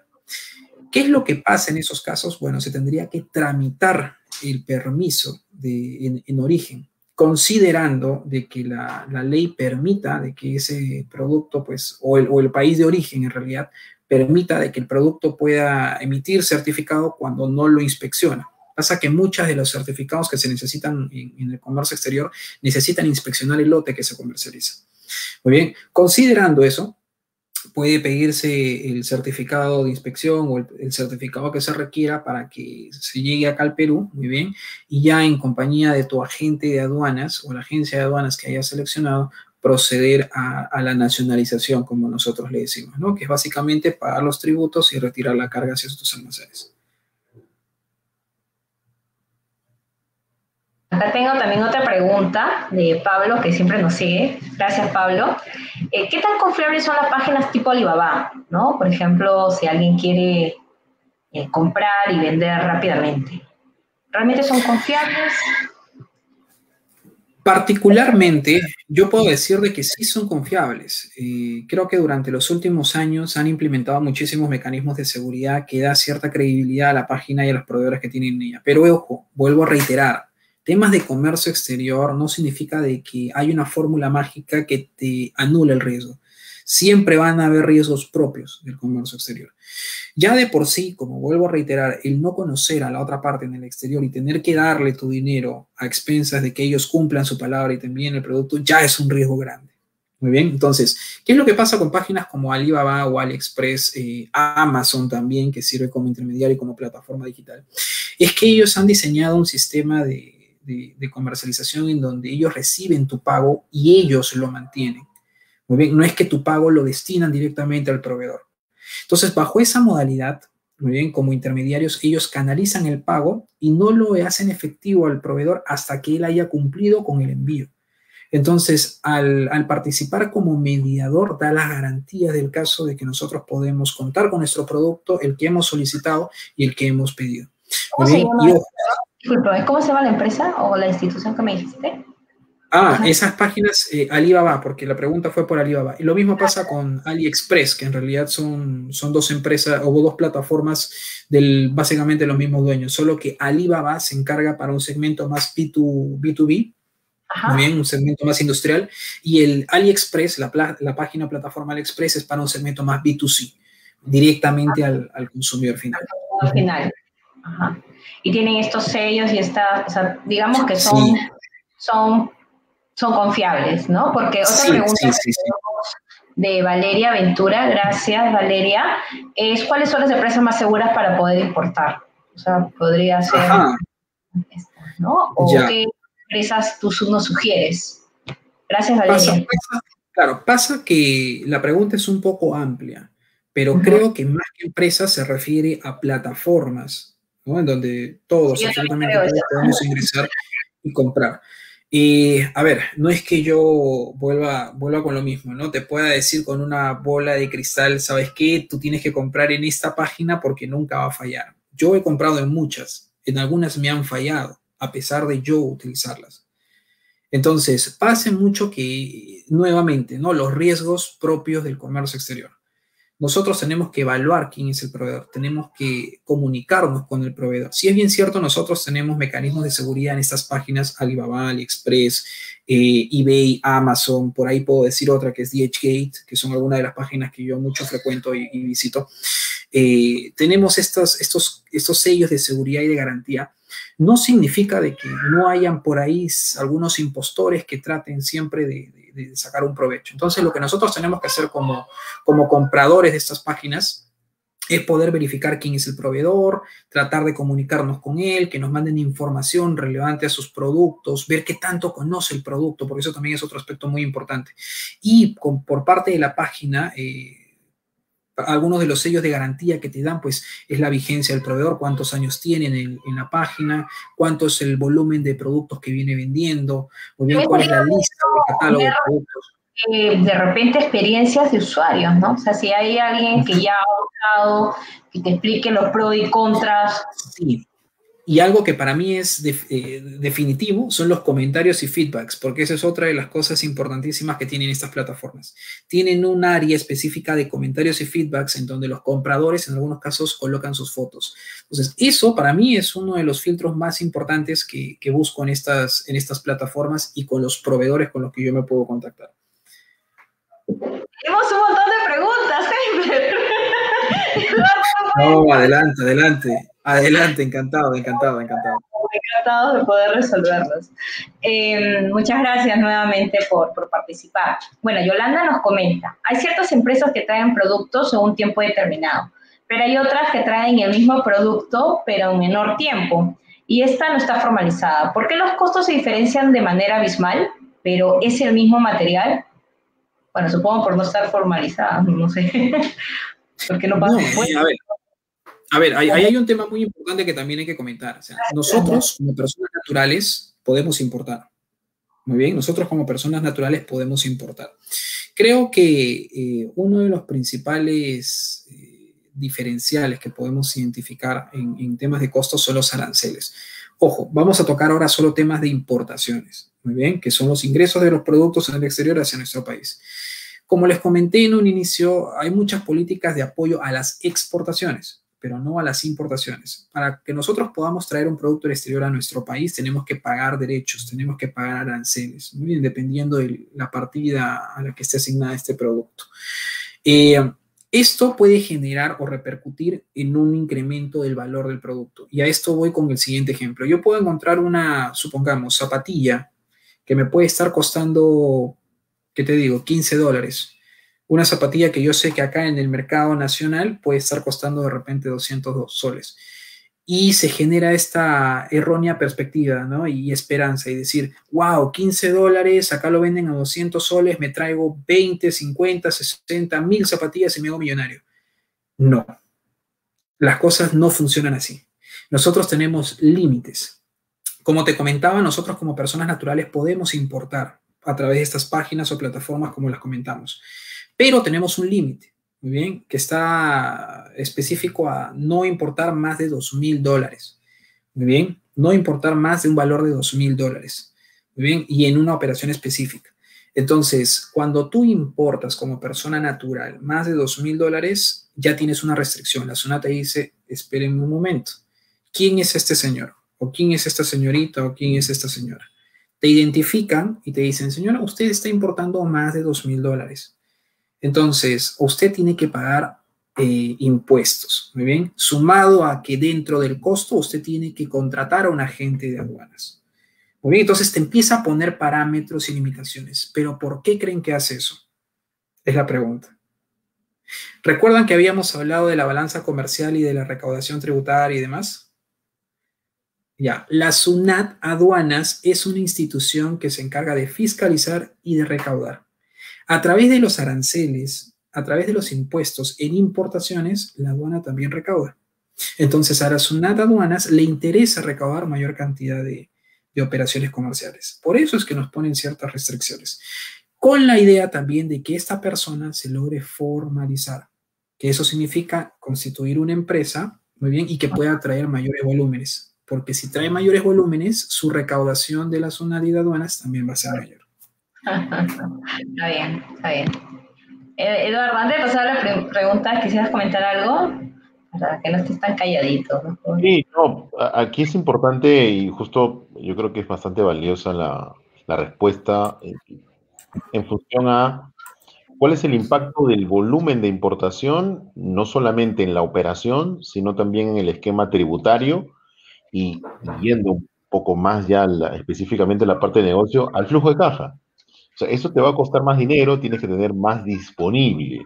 ¿Qué es lo que pasa en esos casos? Bueno, se tendría que tramitar el permiso en origen, considerando de que la ley permita de que ese producto, pues, o el país de origen en realidad, permita de que el producto pueda emitir certificado cuando no lo inspecciona. Pasa que muchos de los certificados que se necesitan en el comercio exterior necesitan inspeccionar el lote que se comercializa. Muy bien, considerando eso, puede pedirse el certificado de inspección o el certificado que se requiera para que se llegue acá al Perú, muy bien, y ya en compañía de tu agente de aduanas o la agencia de aduanas que hayas seleccionado, proceder a la nacionalización, como nosotros le decimos, ¿no? Que es básicamente pagar los tributos y retirar la carga hacia sus almacenes. Acá tengo también otra pregunta de Pablo, que siempre nos sigue. Gracias, Pablo. ¿Qué tan confiables son las páginas tipo Alibaba? ¿No? Por ejemplo, si alguien quiere comprar y vender rápidamente. ¿Realmente son confiables? Particularmente, yo puedo decir de que sí son confiables. Creo que durante los últimos años han implementado muchísimos mecanismos de seguridad que da cierta credibilidad a la página y a los proveedores que tienen en ella. Pero ojo, vuelvo a reiterar, temas de comercio exterior no significa de que hay una fórmula mágica que te anule el riesgo. Siempre van a haber riesgos propios del comercio exterior. Ya de por sí, como vuelvo a reiterar, el no conocer a la otra parte en el exterior y tener que darle tu dinero a expensas de que ellos cumplan su palabra y te envíen el producto, ya es un riesgo grande. Muy bien, entonces, ¿qué es lo que pasa con páginas como Alibaba o AliExpress, Amazon también, que sirve como intermediario y como plataforma digital? Es que ellos han diseñado un sistema de comercialización en donde ellos reciben tu pago y ellos lo mantienen. Muy bien, no es que tu pago lo destinan directamente al proveedor. Entonces, bajo esa modalidad, muy bien, como intermediarios, ellos canalizan el pago y no lo hacen efectivo al proveedor hasta que él haya cumplido con el envío. Entonces, al participar como mediador, da las garantías del caso de que nosotros podemos contar con nuestro producto, el que hemos solicitado y el que hemos pedido. ¿Cómo se llama? Disculpe, ¿cómo se llama la empresa o la institución que me dijiste? Esas páginas, Alibaba, porque la pregunta fue por Alibaba. Y lo mismo pasa con AliExpress, que en realidad son dos empresas o dos plataformas básicamente los mismos dueños, solo que Alibaba se encarga para un segmento más B2B, muy bien, un segmento más industrial, y el AliExpress, la página plataforma AliExpress es para un segmento más B2C, directamente al consumidor final. Al final. Ajá. Y tienen estos sellos y o sea, digamos que son confiables, ¿no? Porque otra pregunta de Valeria Ventura, gracias Valeria, es ¿cuáles son las empresas más seguras para poder importar? O sea, podría ser esta, ¿no? ¿O qué empresas tú nos sugieres? Gracias Valeria. Pasa que la pregunta es un poco amplia, pero creo que más que empresas se refiere a plataformas, ¿no? En donde todos, absolutamente todos, podemos ingresar y comprar. A ver, no es que yo vuelva con lo mismo, ¿no? Te pueda decir con una bola de cristal, ¿sabes qué? Tú tienes que comprar en esta página porque nunca va a fallar. Yo he comprado en muchas, en algunas me han fallado, a pesar de yo utilizarlas. Entonces, pasa mucho que, nuevamente, ¿no? Los riesgos propios del comercio exterior. Nosotros tenemos que evaluar quién es el proveedor, tenemos que comunicarnos con el proveedor. Si es bien cierto, nosotros tenemos mecanismos de seguridad en estas páginas, Alibaba, AliExpress, eBay, Amazon, por ahí puedo decir otra que es DHgate, que son algunas de las páginas que yo mucho frecuento y visito. Tenemos estos sellos de seguridad y de garantía. No significa de que no hayan por ahí algunos impostores que traten siempre de sacar un provecho. Entonces, lo que nosotros tenemos que hacer como compradores de estas páginas es poder verificar quién es el proveedor, tratar de comunicarnos con él, que nos manden información relevante a sus productos, ver qué tanto conoce el producto, porque eso también es otro aspecto muy importante. Y por parte de la página, algunos de los sellos de garantía que te dan, pues, es la vigencia del proveedor, cuántos años tienen en la página, cuánto es el volumen de productos que viene vendiendo, o bien cuál es la lista de catálogo de productos. De repente experiencias de usuarios, ¿no? O sea, si hay alguien que ya ha usado, que te explique los pros y contras. Sí. Y algo que para mí es definitivo son los comentarios y feedbacks, porque esa es otra de las cosas importantísimas que tienen estas plataformas. Tienen un área específica de comentarios y feedbacks en donde los compradores en algunos casos colocan sus fotos. Entonces, eso para mí es uno de los filtros más importantes que busco en estas plataformas y con los proveedores con los que yo me puedo contactar. Tenemos un montón de preguntas, No, adelante. Adelante, encantado. Encantados de poder resolverlos. Muchas gracias nuevamente por participar. Bueno, Yolanda nos comenta, hay ciertas empresas que traen productos en un tiempo determinado, pero hay otras que traen el mismo producto, pero en menor tiempo, y esta no está formalizada. ¿Por qué los costos se diferencian de manera abismal? pero es el mismo material. Bueno, supongo por no estar formalizada, no sé. Porque no pasa. No, a ver, ahí hay un tema muy importante que también hay que comentar. O sea, nosotros, como personas naturales, podemos importar. Muy bien, nosotros como personas naturales podemos importar. Creo que uno de los principales diferenciales que podemos identificar en temas de costos son los aranceles. Ojo, vamos a tocar ahora solo temas de importaciones, muy bien, que son los ingresos de los productos en el exterior hacia nuestro país. Como les comenté en un inicio, hay muchas políticas de apoyo a las exportaciones, pero no a las importaciones. Para que nosotros podamos traer un producto del exterior a nuestro país, tenemos que pagar derechos, tenemos que pagar aranceles, muy bien, dependiendo de la partida a la que esté asignada este producto. Esto puede generar o repercutir en un incremento del valor del producto. Y a esto voy con el siguiente ejemplo. Yo puedo encontrar una, supongamos, zapatilla que me puede estar costando, ¿qué te digo?, $15. Una zapatilla que yo sé que acá en el mercado nacional puede estar costando de repente 202 soles. Y se genera esta errónea perspectiva, ¿no? Y esperanza, y decir, wow, $15, acá lo venden a 200 soles, me traigo 20, 50, 60, 1000 zapatillas y me hago millonario. No, las cosas no funcionan así. Nosotros tenemos límites. Como te comentaba, nosotros como personas naturales podemos importar a través de estas páginas o plataformas como las comentamos. Pero tenemos un límite, muy bien, que está específico a no importar más de $2,000. Muy bien, no importar más de un valor de $2,000. Muy bien, y en una operación específica. Entonces, cuando tú importas como persona natural más de $2,000, ya tienes una restricción. La SUNAT te dice, esperen un momento. ¿Quién es este señor? ¿O quién es esta señorita? ¿O quién es esta señora? Te identifican y te dicen, señora, usted está importando más de $2,000. Entonces, usted tiene que pagar impuestos, muy bien, sumado a que dentro del costo usted tiene que contratar a un agente de aduanas. Muy bien, entonces te empieza a poner parámetros y limitaciones. ¿Pero por qué creen que hace eso? Es la pregunta. ¿Recuerdan que habíamos hablado de la balanza comercial y de la recaudación tributaria y demás? Ya, la SUNAT Aduanas es una institución que se encarga de fiscalizar y de recaudar. A través de los aranceles, a través de los impuestos en importaciones, la aduana también recauda. Entonces, a la SUNAT Aduanas le interesa recaudar mayor cantidad de operaciones comerciales. Por eso es que nos ponen ciertas restricciones. Con la idea también de que esta persona se logre formalizar, que eso significa constituir una empresa, muy bien, y que pueda traer mayores volúmenes. Porque si trae mayores volúmenes, su recaudación de la SUNAT y de aduanas también va a ser mayor. Está bien, está bien. Eduardo, antes de pasar a la pregunta, ¿quisieras comentar algo? Para que no estés tan calladito, ¿no? Sí, no, aquí es importante y justo yo creo que es bastante valiosa la respuesta en función a cuál es el impacto del volumen de importación, no solamente en la operación, sino también en el esquema tributario y yendo un poco más ya específicamente la parte de negocio, al flujo de caja. O sea, eso te va a costar más dinero, tienes que tener más disponible.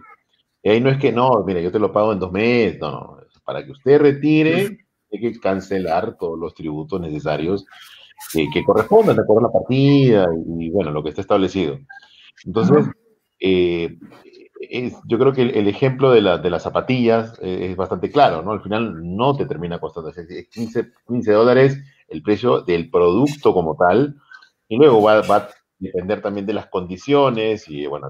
Y ahí no es que no, mira, yo te lo pago en 2 meses, no. Para que usted retire, hay que cancelar todos los tributos necesarios que correspondan de acuerdo a la partida y, bueno, lo que está establecido. Entonces, yo creo que el ejemplo de las zapatillas es bastante claro, ¿no? Al final no te termina costando, es $15 el precio del producto como tal, y luego va a depender también de las condiciones y, bueno,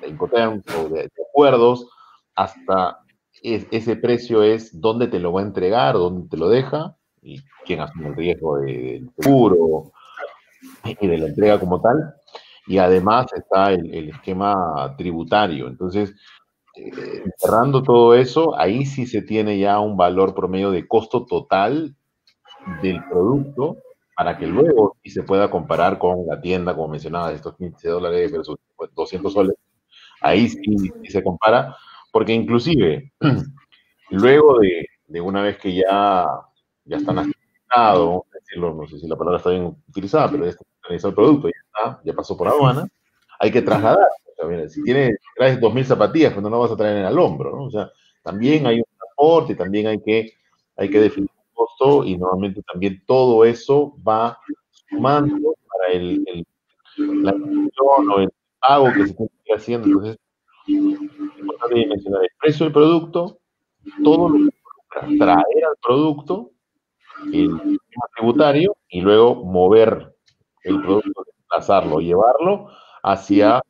de Incoterms o de acuerdos, hasta ese precio es dónde te lo va a entregar, dónde te lo deja, y quién asume el riesgo del seguro y de la entrega como tal. Y además está el esquema tributario. Entonces, cerrando todo eso, ahí sí se tiene ya un valor promedio de costo total del producto para que luego sí se pueda comparar con la tienda, como mencionaba, estos $15 versus 200 soles. Ahí sí se compara, porque inclusive luego de una vez que ya están asignados, vamos a decirlo, no sé si la palabra está bien utilizada, pero ya está organizado el producto, ya pasó por aduana, hay que trasladar. O sea, mira, si traes 2,000 zapatillas, pues no lo vas a traer en el hombro, ¿no? O sea, también hay un transporte, también hay que definir un costo y normalmente también todo eso va sumando para la gestión o el pago que se tiene que ir haciendo. Entonces, es importante dimensionar el precio del producto, todo lo que involucra traer al producto, el sistema tributario, y luego mover el producto, desplazarlo, llevarlo hacia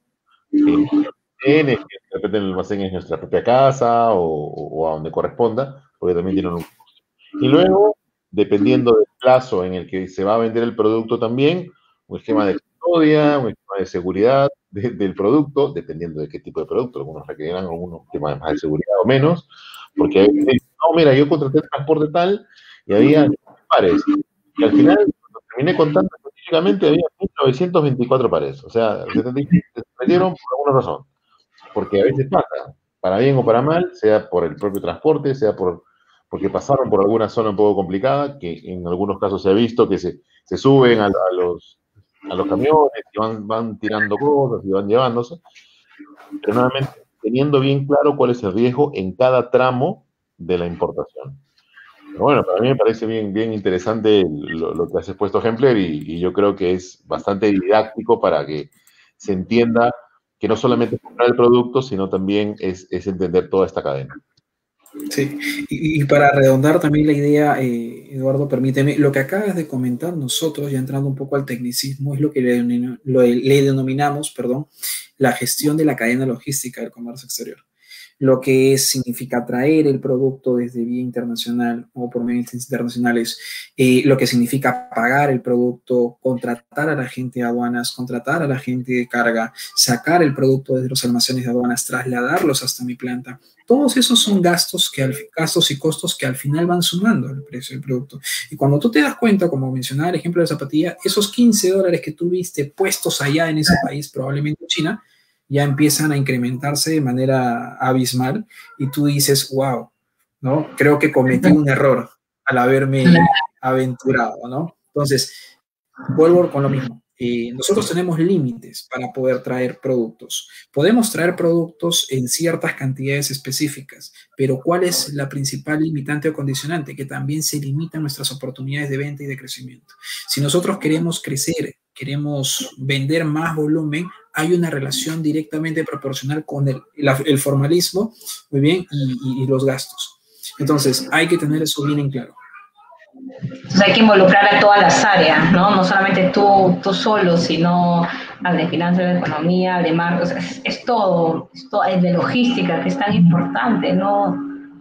el almacén, que de repente el almacén es nuestra propia casa o a donde corresponda, porque también tienen un costo. Y luego, dependiendo del plazo en el que se va a vender el producto también, un esquema de custodia, un esquema de seguridad del producto, dependiendo de qué tipo de producto. Algunos requerirán algunos temas más de seguridad o menos, porque hay veces, no, mira, yo contraté el transporte tal y había pares. Y al final, cuando terminé contando específicamente, había 1924 pares. O sea, se metieron por alguna razón. Porque a veces pasa, para bien o para mal, sea por el propio transporte, sea porque pasaron por alguna zona un poco complicada, que en algunos casos se ha visto que se suben a los camiones y van tirando cosas y van llevándose, pero nuevamente teniendo bien claro cuál es el riesgo en cada tramo de la importación. Pero bueno, para mí me parece bien interesante lo que has expuesto, Hempler, y yo creo que es bastante didáctico para que se entienda que no solamente es comprar el producto, sino también es entender toda esta cadena. Sí, y para redondar también la idea, Eduardo, permíteme, lo que acabas de comentar nosotros, ya entrando un poco al tecnicismo, es lo que le denominamos, perdón, la gestión de la cadena logística del comercio exterior. Lo que significa traer el producto desde vía internacional o por medios internacionales, lo que significa pagar el producto, contratar a la gente de aduanas, contratar a la gente de carga, sacar el producto desde los almacenes de aduanas, trasladarlos hasta mi planta. Todos esos son gastos y costos que al final van sumando al precio del producto. Y cuando tú te das cuenta, como mencionaba el ejemplo de la zapatilla, esos $15 que tú viste puestos allá en ese país, probablemente China, ya empiezan a incrementarse de manera abismal y tú dices, wow, ¿no? Creo que cometí un error al haberme aventurado, ¿no? Entonces, vuelvo con lo mismo. Nosotros tenemos límites para poder traer productos. Podemos traer productos en ciertas cantidades específicas, pero ¿cuál es la principal limitante o condicionante? Que también se limitan nuestras oportunidades de venta y de crecimiento. Si nosotros queremos crecer, queremos vender más volumen, hay una relación directamente proporcional con el formalismo, muy bien, y los gastos. Entonces, hay que tener eso bien en claro. Entonces hay que involucrar a todas las áreas, ¿no? No solamente tú solo, sino al de finanzas, de economía, de marcos, es todo, es de logística, que es tan importante, ¿no?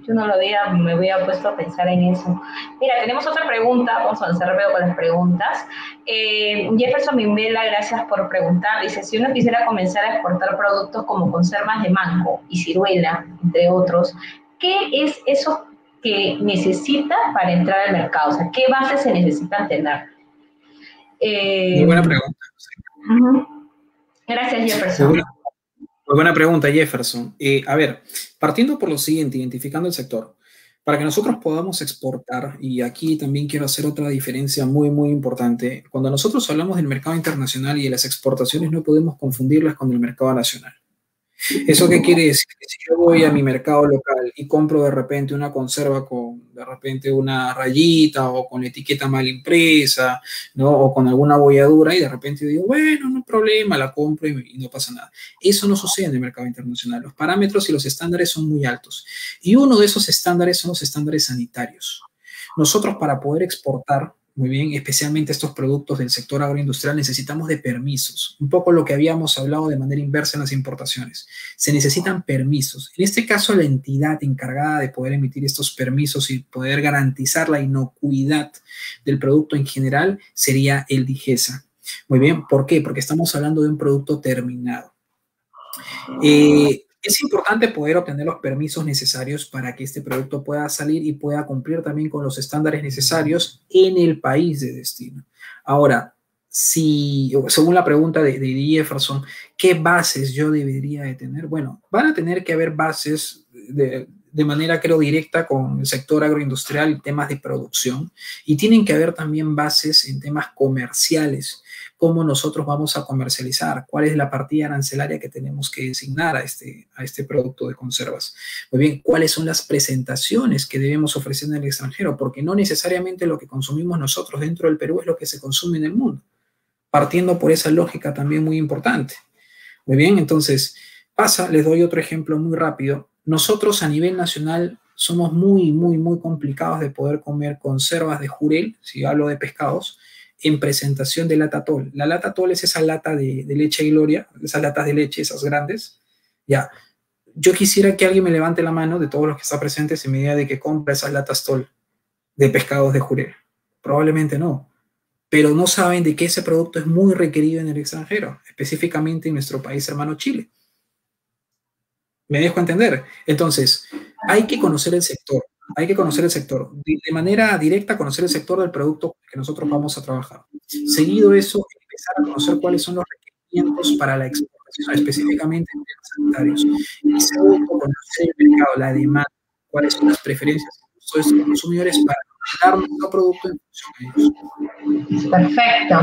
Yo no me había puesto a pensar en eso. Mira, tenemos otra pregunta, vamos a avanzar rápido con las preguntas. Jefferson Mimbela, gracias por preguntar. Dice, si uno quisiera comenzar a exportar productos como conservas de mango y ciruela, entre otros, ¿qué es eso que necesita para entrar al mercado? O sea, ¿qué bases se necesitan tener? Muy buena pregunta. Gracias, Jefferson. Muy buena pregunta, Jefferson. A ver, partiendo por lo siguiente, identificando el sector, para que nosotros podamos exportar, y aquí también quiero hacer otra diferencia muy importante, cuando nosotros hablamos del mercado internacional y de las exportaciones no podemos confundirlas con el mercado nacional. ¿Eso qué quiere decir? Que si yo voy a mi mercado local y compro de repente una conserva con de repente una rayita o con la etiqueta mal impresa, ¿no? O con alguna bolladura y de repente digo, bueno, no hay problema, la compro y no pasa nada. Eso no sucede en el mercado internacional. Los parámetros y los estándares son muy altos. Y uno de esos estándares son los estándares sanitarios. Nosotros para poder exportar, muy bien, especialmente estos productos del sector agroindustrial, necesitamos de permisos. Un poco lo que habíamos hablado de manera inversa en las importaciones. Se necesitan permisos. En este caso, la entidad encargada de poder emitir estos permisos y poder garantizar la inocuidad del producto en general sería el DIGESA. Muy bien, ¿por qué? Porque estamos hablando de un producto terminado. Es importante poder obtener los permisos necesarios para que este producto pueda salir y pueda cumplir también con los estándares necesarios en el país de destino. Ahora, según la pregunta de Jefferson, ¿qué bases yo debería de tener? Bueno, van a tener que haber bases de manera, creo, directa con el sector agroindustrial y temas de producción, y tienen que haber también bases en temas comerciales. ¿Cómo nosotros vamos a comercializar? ¿Cuál es la partida arancelaria que tenemos que designar a este producto de conservas? Muy bien, ¿cuáles son las presentaciones que debemos ofrecer en el extranjero? Porque no necesariamente lo que consumimos nosotros dentro del Perú es lo que se consume en el mundo. partiendo por esa lógica también muy importante. Muy bien, entonces les doy otro ejemplo muy rápido. Nosotros a nivel nacional somos muy, muy, muy complicados de poder comer conservas de jurel, si hablo de pescados, en presentación de lata atol. La lata atol es esa lata de leche Gloria, esas latas de leche, esas grandes. Ya, yo quisiera que alguien me levante la mano de todos los que están presentes y me diga de que compra esas latas atol de pescados de jurel. Probablemente no, pero no saben de que ese producto es muy requerido en el extranjero, específicamente en nuestro país hermano Chile. ¿Me dejo entender? Entonces, hay que conocer el sector. Hay que conocer el sector. De manera directa, conocer el sector del producto que nosotros vamos a trabajar. Seguido eso, empezar a conocer cuáles son los requerimientos para la exportación, específicamente en temas sanitarios. Y segundo, conocer el mercado, la demanda, cuáles son las preferencias de estos consumidores para dar nuestro producto en función a ellos. Perfecto.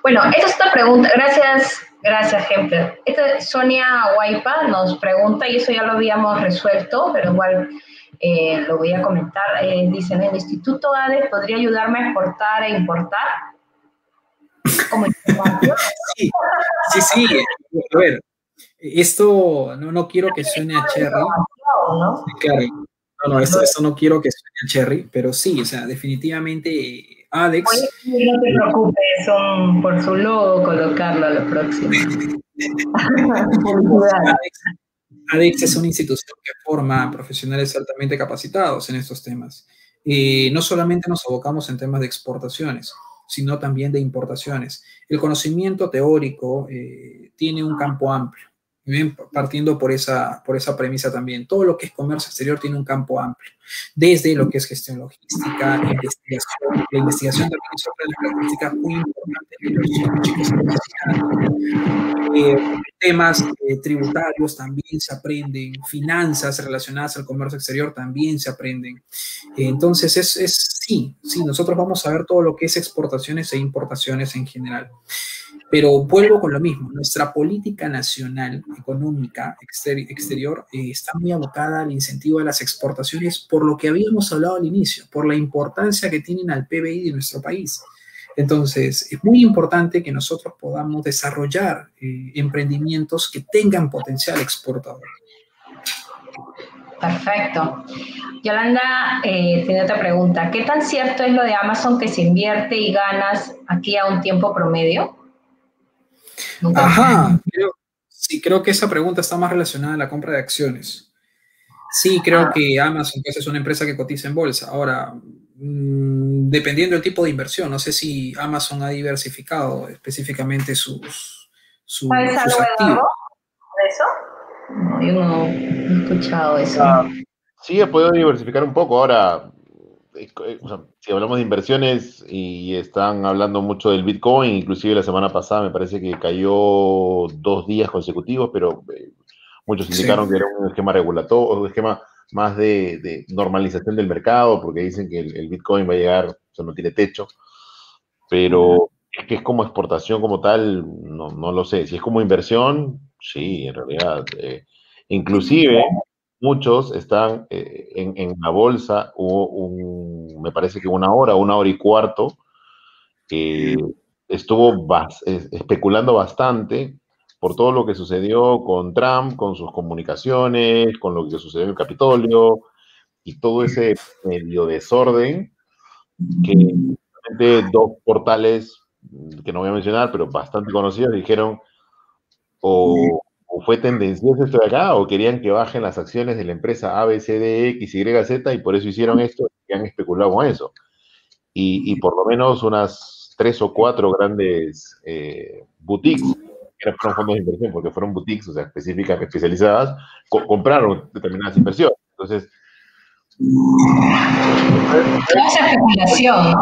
Bueno, esta es una pregunta. Gracias, Hempler. Sonia Guaypa nos pregunta, y eso ya lo habíamos resuelto, pero igual lo voy a comentar. Dice, ¿el Instituto ADE podría ayudarme a exportar e importar? ¿Cómo sí. A ver, esto no quiero que suene a cherry. ¿No? Claro. No, esto no quiero que suene a cherry, pero sí, o sea, definitivamente ADEX. Oye, no te preocupes, por su logo colocarlo a lo próximo. ADEX es una institución que forma profesionales altamente capacitados en estos temas. No solamente nos abocamos en temas de exportaciones, sino también de importaciones. El conocimiento teórico tiene un campo amplio. Bien, partiendo por esa premisa también. Todo lo que es comercio exterior tiene un campo amplio, desde lo que es gestión logística, investigación. La investigación también es otra de las características muy importantes que los chicos necesitan. Temas tributarios también se aprenden, finanzas relacionadas al comercio exterior también se aprenden. Entonces, sí, nosotros vamos a ver todo lo que es exportaciones e importaciones en general. Pero vuelvo con lo mismo, nuestra política nacional económica exterior está muy abocada al incentivo de las exportaciones por lo que habíamos hablado al inicio, por la importancia que tienen al PBI de nuestro país. Entonces, es muy importante que nosotros podamos desarrollar emprendimientos que tengan potencial exportador. Perfecto. Yolanda tiene otra pregunta. ¿Qué tan cierto es lo de Amazon que se invierte y ganas aquí a un tiempo promedio? Ajá, creo que esa pregunta está más relacionada a la compra de acciones. Sí, creo que Amazon pues, es una empresa que cotiza en bolsa. Ahora, dependiendo del tipo de inversión, no sé si Amazon ha diversificado específicamente sus activos. ¿De eso? No, yo no he escuchado eso. Sí, ha podido diversificar un poco. Ahora, o sea, si hablamos de inversiones y están hablando mucho del Bitcoin, inclusive la semana pasada me parece que cayó 2 días consecutivos, pero muchos indicaron que era un esquema regulatorio, un esquema más de normalización del mercado, porque dicen que el Bitcoin va a llegar, o sea, no tiene techo, pero es que es como exportación como tal, no lo sé. Si es como inversión, sí, en realidad. Inclusive, muchos están en la bolsa, me parece que 1 hora y cuarto, que estuvo especulando bastante por todo lo que sucedió con Trump, con sus comunicaciones, con lo que sucedió en el Capitolio y todo ese medio desorden que 2 portales que no voy a mencionar, pero bastante conocidos, dijeron o fue tendencioso esto de acá, o querían que bajen las acciones de la empresa A, B, C, D, X, Y, Z, y por eso hicieron esto, y han especulado con eso. Y por lo menos unas 3 o 4 grandes boutiques, que no fueron fondos de inversión, porque fueron boutiques, o sea, específicas, especializadas, compraron determinadas inversiones. Entonces, Mucha especulación.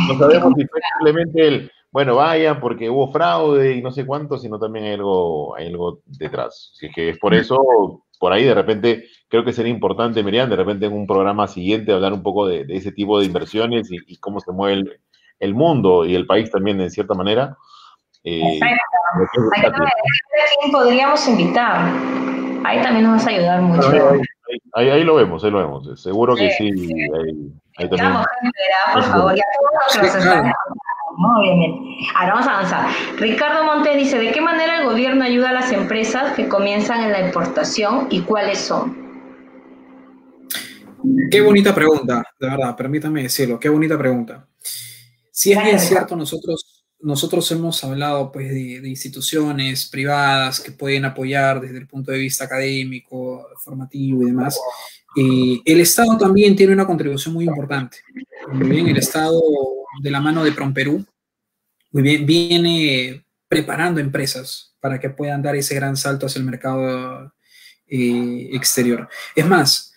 no sabemos si fue simplemente bueno, vayan porque hubo fraude y no sé cuánto, sino también hay algo detrás. Si es que es por eso, por ahí de repente, creo que sería importante, Miriam, de repente en un programa siguiente hablar un poco de ese tipo de inversiones y cómo se mueve el mundo y el país también, en cierta manera. Exacto. ¿A quién podríamos invitar? Ahí también nos vas a ayudar mucho. Ahí lo vemos. Seguro que sí. Ahí también. Por favor, ya todos los que nos están Muy bien. Ahora vamos a avanzar. Ricardo Montes dice, ¿de qué manera el gobierno ayuda a las empresas que comienzan en la importación y cuáles son? Qué bonita pregunta, de verdad, permítame decirlo, qué bonita pregunta. Si es bien cierto, nosotros hemos hablado pues, de instituciones privadas que pueden apoyar desde el punto de vista académico, formativo y demás. El Estado también tiene una contribución muy importante. Muy bien, el Estado, de la mano de PROMPERÚ, muy bien, viene preparando empresas para que puedan dar ese gran salto hacia el mercado exterior. Es más,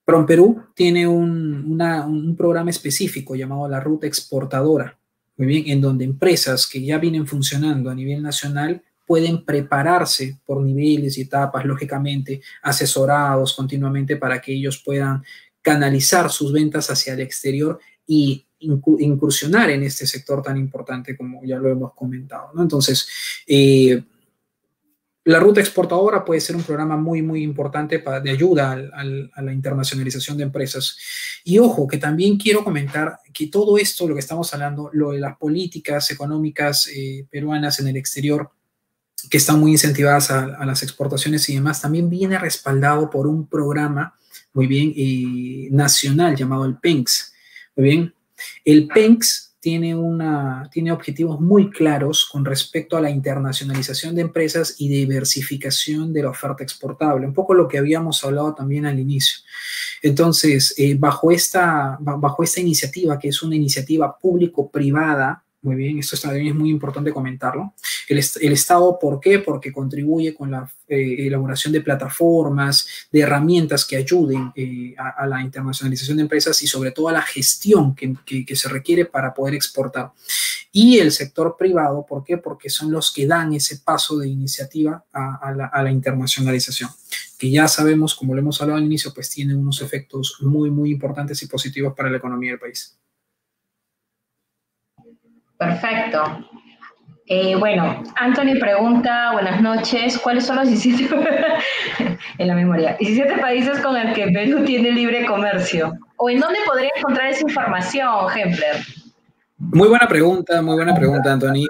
PROMPERÚ tiene un programa específico llamado la Ruta Exportadora, muy bien, en donde empresas que ya vienen funcionando a nivel nacional pueden prepararse por niveles y etapas, lógicamente, asesorados continuamente para que ellos puedan canalizar sus ventas hacia el exterior y incursionar en este sector tan importante como ya lo hemos comentado, ¿no? Entonces, la ruta exportadora puede ser un programa muy, muy importante de ayuda a la internacionalización de empresas. Y ojo, que también quiero comentar que todo esto, lo que estamos hablando, lo de las políticas económicas peruanas en el exterior, que están muy incentivadas a las exportaciones y demás, también viene respaldado por un programa muy bien nacional llamado el PENCS. Muy bien, el PENCS tiene objetivos muy claros con respecto a la internacionalización de empresas y diversificación de la oferta exportable, un poco lo que habíamos hablado también al inicio. Entonces, bajo esta iniciativa, que es una iniciativa público-privada, muy bien, esto también es muy importante comentarlo. El Estado, ¿por qué? Porque contribuye con la elaboración de plataformas, de herramientas que ayuden a la internacionalización de empresas y sobre todo a la gestión que se requiere para poder exportar. Y el sector privado, ¿por qué? Porque son los que dan ese paso de iniciativa a la internacionalización, que ya sabemos, como lo hemos hablado al inicio, pues tiene unos efectos muy, muy importantes y positivos para la economía del país. Perfecto. Bueno, Anthony pregunta, buenas noches, ¿cuáles son los 17, en la memoria, 17 países con el que Perú tiene libre comercio? ¿O en dónde podría encontrar esa información, Hempler? Muy buena pregunta, Anthony.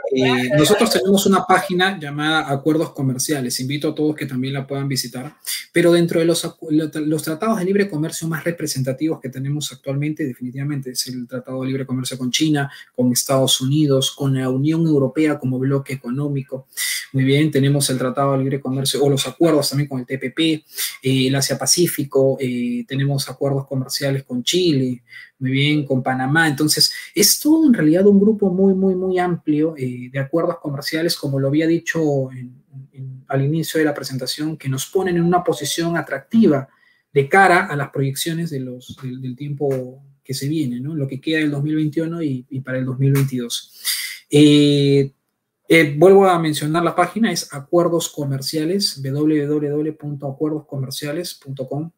Nosotros tenemos una página llamada Acuerdos Comerciales. Invito a todos que también la puedan visitar. Pero dentro de los tratados de libre comercio más representativos que tenemos actualmente, definitivamente es el Tratado de Libre Comercio con China, con Estados Unidos, con la Unión Europea como bloque económico. Muy bien, tenemos el Tratado de Libre Comercio o los acuerdos también con el TPP, el Asia-Pacífico, tenemos acuerdos comerciales con Chile, muy bien, con Panamá. Entonces, es todo en realidad un grupo muy, muy, muy amplio de acuerdos comerciales, como lo había dicho al inicio de la presentación, que nos ponen en una posición atractiva de cara a las proyecciones del tiempo que se viene, ¿no? Lo que queda del 2021 y para el 2022. Vuelvo a mencionar la página, es Acuerdos Comerciales, www.acuerdoscomerciales.com,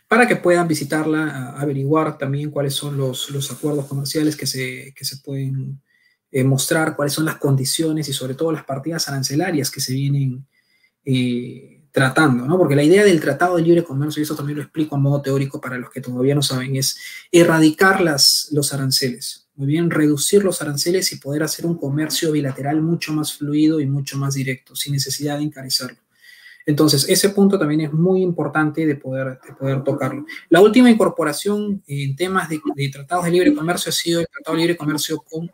para que puedan visitarla, averiguar también cuáles son los acuerdos comerciales que se pueden mostrar, cuáles son las condiciones y sobre todo las partidas arancelarias que se vienen tratando, ¿no? Porque la idea del Tratado de Libre Comercio, y eso también lo explico a modo teórico para los que todavía no saben, es erradicar los aranceles. Muy bien, reducir los aranceles y poder hacer un comercio bilateral mucho más fluido y mucho más directo, sin necesidad de encarecerlo. Entonces, ese punto también es muy importante de poder tocarlo. La última incorporación en temas de tratados de libre comercio ha sido el Tratado de Libre Comercio con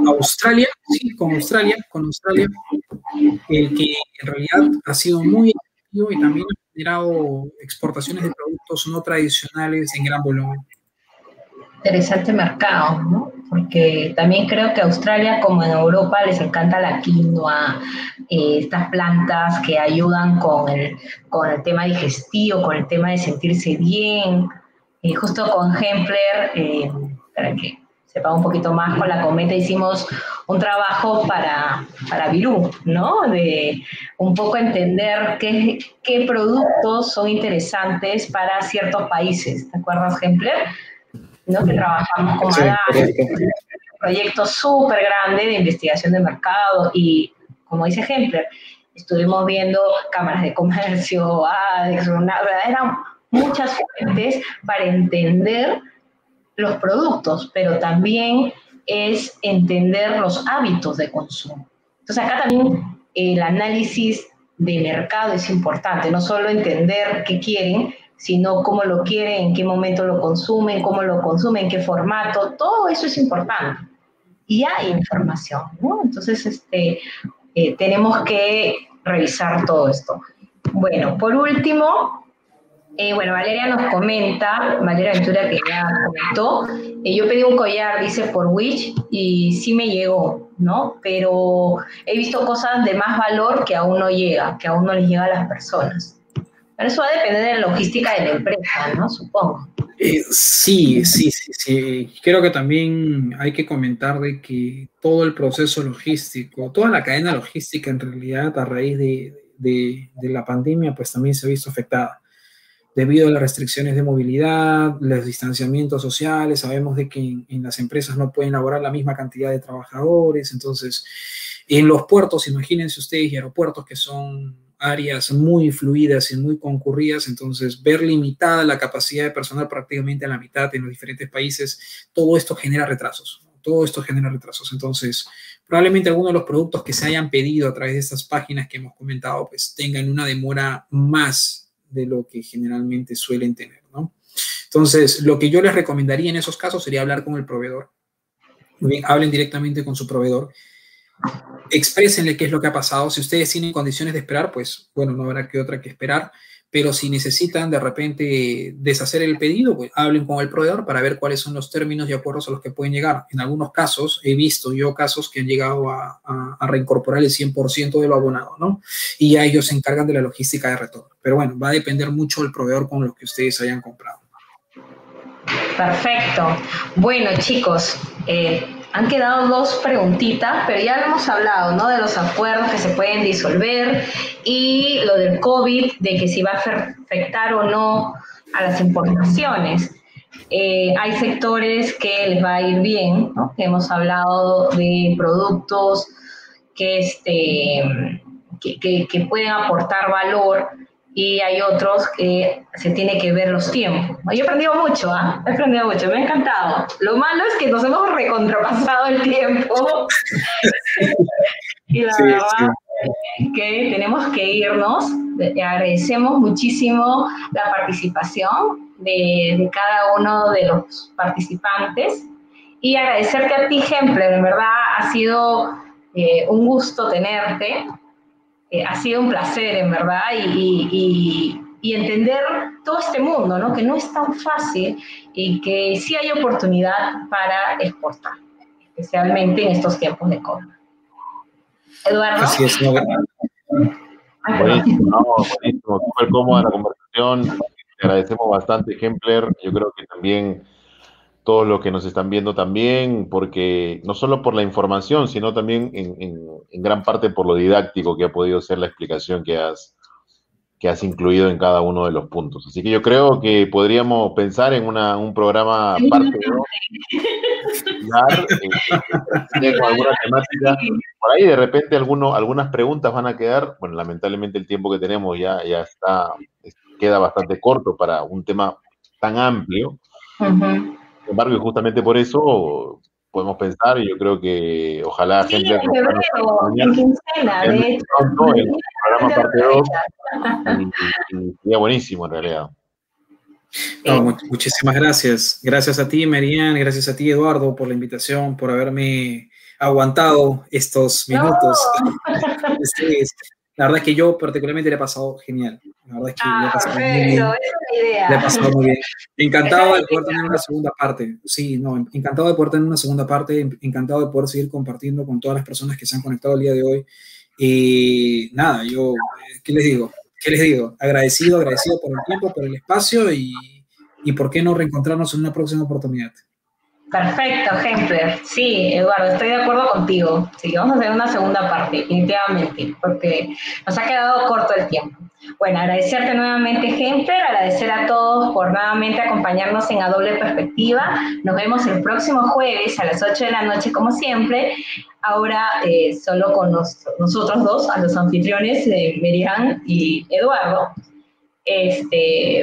Australia, sí, con Australia, el que en realidad ha sido muy efectivo y también ha generado exportaciones de productos no tradicionales en gran volumen. Interesante mercado, ¿no? Porque también creo que Australia, como en Europa, les encanta la quinoa, estas plantas que ayudan con el tema digestivo, con el tema de sentirse bien. Justo con Hempler, para que sepa un poquito más, con la Cometa hicimos un trabajo para Virú, ¿no? De un poco entender qué productos son interesantes para ciertos países. ¿Te acuerdas, Hempler? ¿No? Que trabajamos con Adán, un proyecto súper grande de investigación de mercado y, como dice Hempler, estuvimos viendo cámaras de comercio, ADEX, eran muchas fuentes para entender los productos, pero también es entender los hábitos de consumo. Entonces acá también el análisis de mercado es importante, no solo entender qué quieren, sino cómo lo quieren, en qué momento lo consumen, cómo lo consumen, en qué formato, todo eso es importante. Y hay información, ¿no? Entonces, tenemos que revisar todo esto. Bueno, por último, Valeria nos comenta, Valeria Ventura que ya comentó, yo pedí un collar, dice, por Wish, y sí me llegó, ¿no? Pero he visto cosas de más valor que aún no llega, que aún no les llega a las personas. Pero eso va a depender de la logística de la empresa, ¿no? Supongo. Sí. Creo que también hay que comentar de que todo el proceso logístico, toda la cadena logística en realidad a raíz de la pandemia, pues también se ha visto afectada. Debido a las restricciones de movilidad, los distanciamientos sociales, sabemos de que en las empresas no pueden laborar la misma cantidad de trabajadores, entonces en los puertos, imagínense ustedes, y aeropuertos que son áreas muy fluidas y muy concurridas, entonces ver limitada la capacidad de personal prácticamente a la mitad en los diferentes países, todo esto genera retrasos, ¿no? Todo esto genera retrasos, entonces probablemente algunos de los productos que se hayan pedido a través de estas páginas que hemos comentado, pues tengan una demora más de lo que generalmente suelen tener, ¿no? Entonces, lo que yo les recomendaría en esos casos sería hablar con el proveedor. Muy bien, hablen directamente con su proveedor, exprésenle qué es lo que ha pasado. Si ustedes tienen condiciones de esperar, pues, bueno, no habrá que otra que esperar, pero si necesitan de repente deshacer el pedido, pues hablen con el proveedor para ver cuáles son los términos y acuerdos a los que pueden llegar. En algunos casos, he visto yo casos que han llegado a reincorporar el 100% de lo abonado, ¿no? Y ya ellos se encargan de la logística de retorno. Pero bueno, va a depender mucho del proveedor con los que ustedes hayan comprado. Perfecto. Bueno, chicos, han quedado dos preguntitas, pero ya hemos hablado, ¿no? De los acuerdos que se pueden disolver y lo del COVID, de que si va a afectar o no a las importaciones. Hay sectores que les va a ir bien, ¿no? Que hemos hablado de productos que pueden aportar valor, y hay otros que se tiene que ver los tiempos. Yo he aprendido mucho, he aprendido mucho, me ha encantado. Lo malo es que nos hemos recontrapasado el tiempo y la verdad que tenemos que irnos. Agradecemos muchísimo la participación de cada uno de los participantes y agradecerte a ti, Hempler, en verdad ha sido un gusto tenerte. Ha sido un placer, en verdad, y entender todo este mundo, ¿no? Que no es tan fácil y que sí hay oportunidad para exportar, especialmente en estos tiempos de COVID. Eduardo. Así es, ¿no? Buenísimo, súper cómoda la conversación. Te agradecemos bastante, Hempler. Yo creo que también todos los que nos están viendo también, porque no solo por la información, sino también en gran parte por lo didáctico que ha podido ser la explicación que has incluido en cada uno de los puntos. Así que yo creo que podríamos pensar en un programa parte 2, con alguna temática. Por ahí de repente algunas preguntas van a quedar, bueno, lamentablemente el tiempo que tenemos ya queda bastante corto para un tema tan amplio. Sin embargo, y justamente por eso podemos pensar, y yo creo que ojalá gente en pronto el programa parte 2 y sería buenísimo en realidad. No, muchísimas gracias. Gracias a ti, Merian, gracias a ti, Eduardo, por la invitación, por haberme aguantado estos minutos. No. La verdad es que yo particularmente le he pasado genial. La verdad es que le he pasado muy bien. Esa es la idea. Le he pasado muy bien. Encantado de poder tener una segunda parte. Sí, no, encantado de poder tener una segunda parte, encantado de poder seguir compartiendo con todas las personas que se han conectado el día de hoy. Y nada, yo, ¿qué les digo? ¿Qué les digo? Agradecido por el tiempo, por el espacio y por qué no reencontrarnos en una próxima oportunidad. Perfecto, Hempler. Sí, Eduardo, estoy de acuerdo contigo. Sí, vamos a hacer una segunda parte, definitivamente, porque nos ha quedado corto el tiempo. Bueno, agradecerte nuevamente, Hempler, agradecer a todos por nuevamente acompañarnos en A Doble Perspectiva. Nos vemos el próximo jueves a las 8 de la noche, como siempre. Ahora solo con nosotros dos, a los anfitriones, Merian y Eduardo.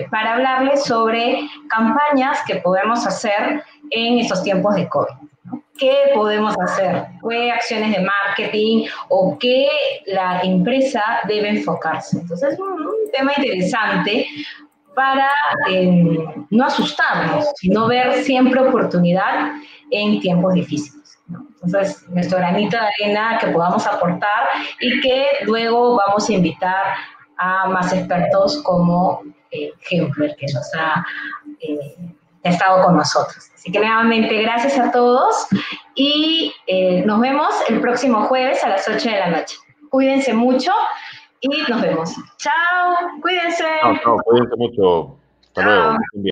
para hablarles sobre campañas que podemos hacer en estos tiempos de COVID. ¿Qué podemos hacer? ¿Qué acciones de marketing o qué la empresa debe enfocarse? Entonces, un tema interesante para no asustarnos, sino ver siempre oportunidad en tiempos difíciles, ¿no? Entonces, nuestro granito de arena que podamos aportar y que luego vamos a invitar a más expertos como Hempler, que nos ha estado con nosotros. Así que nuevamente gracias a todos y nos vemos el próximo jueves a las 8 de la noche. Cuídense mucho y nos vemos. Chao, cuídense. Chao, cuídense mucho. Hasta luego.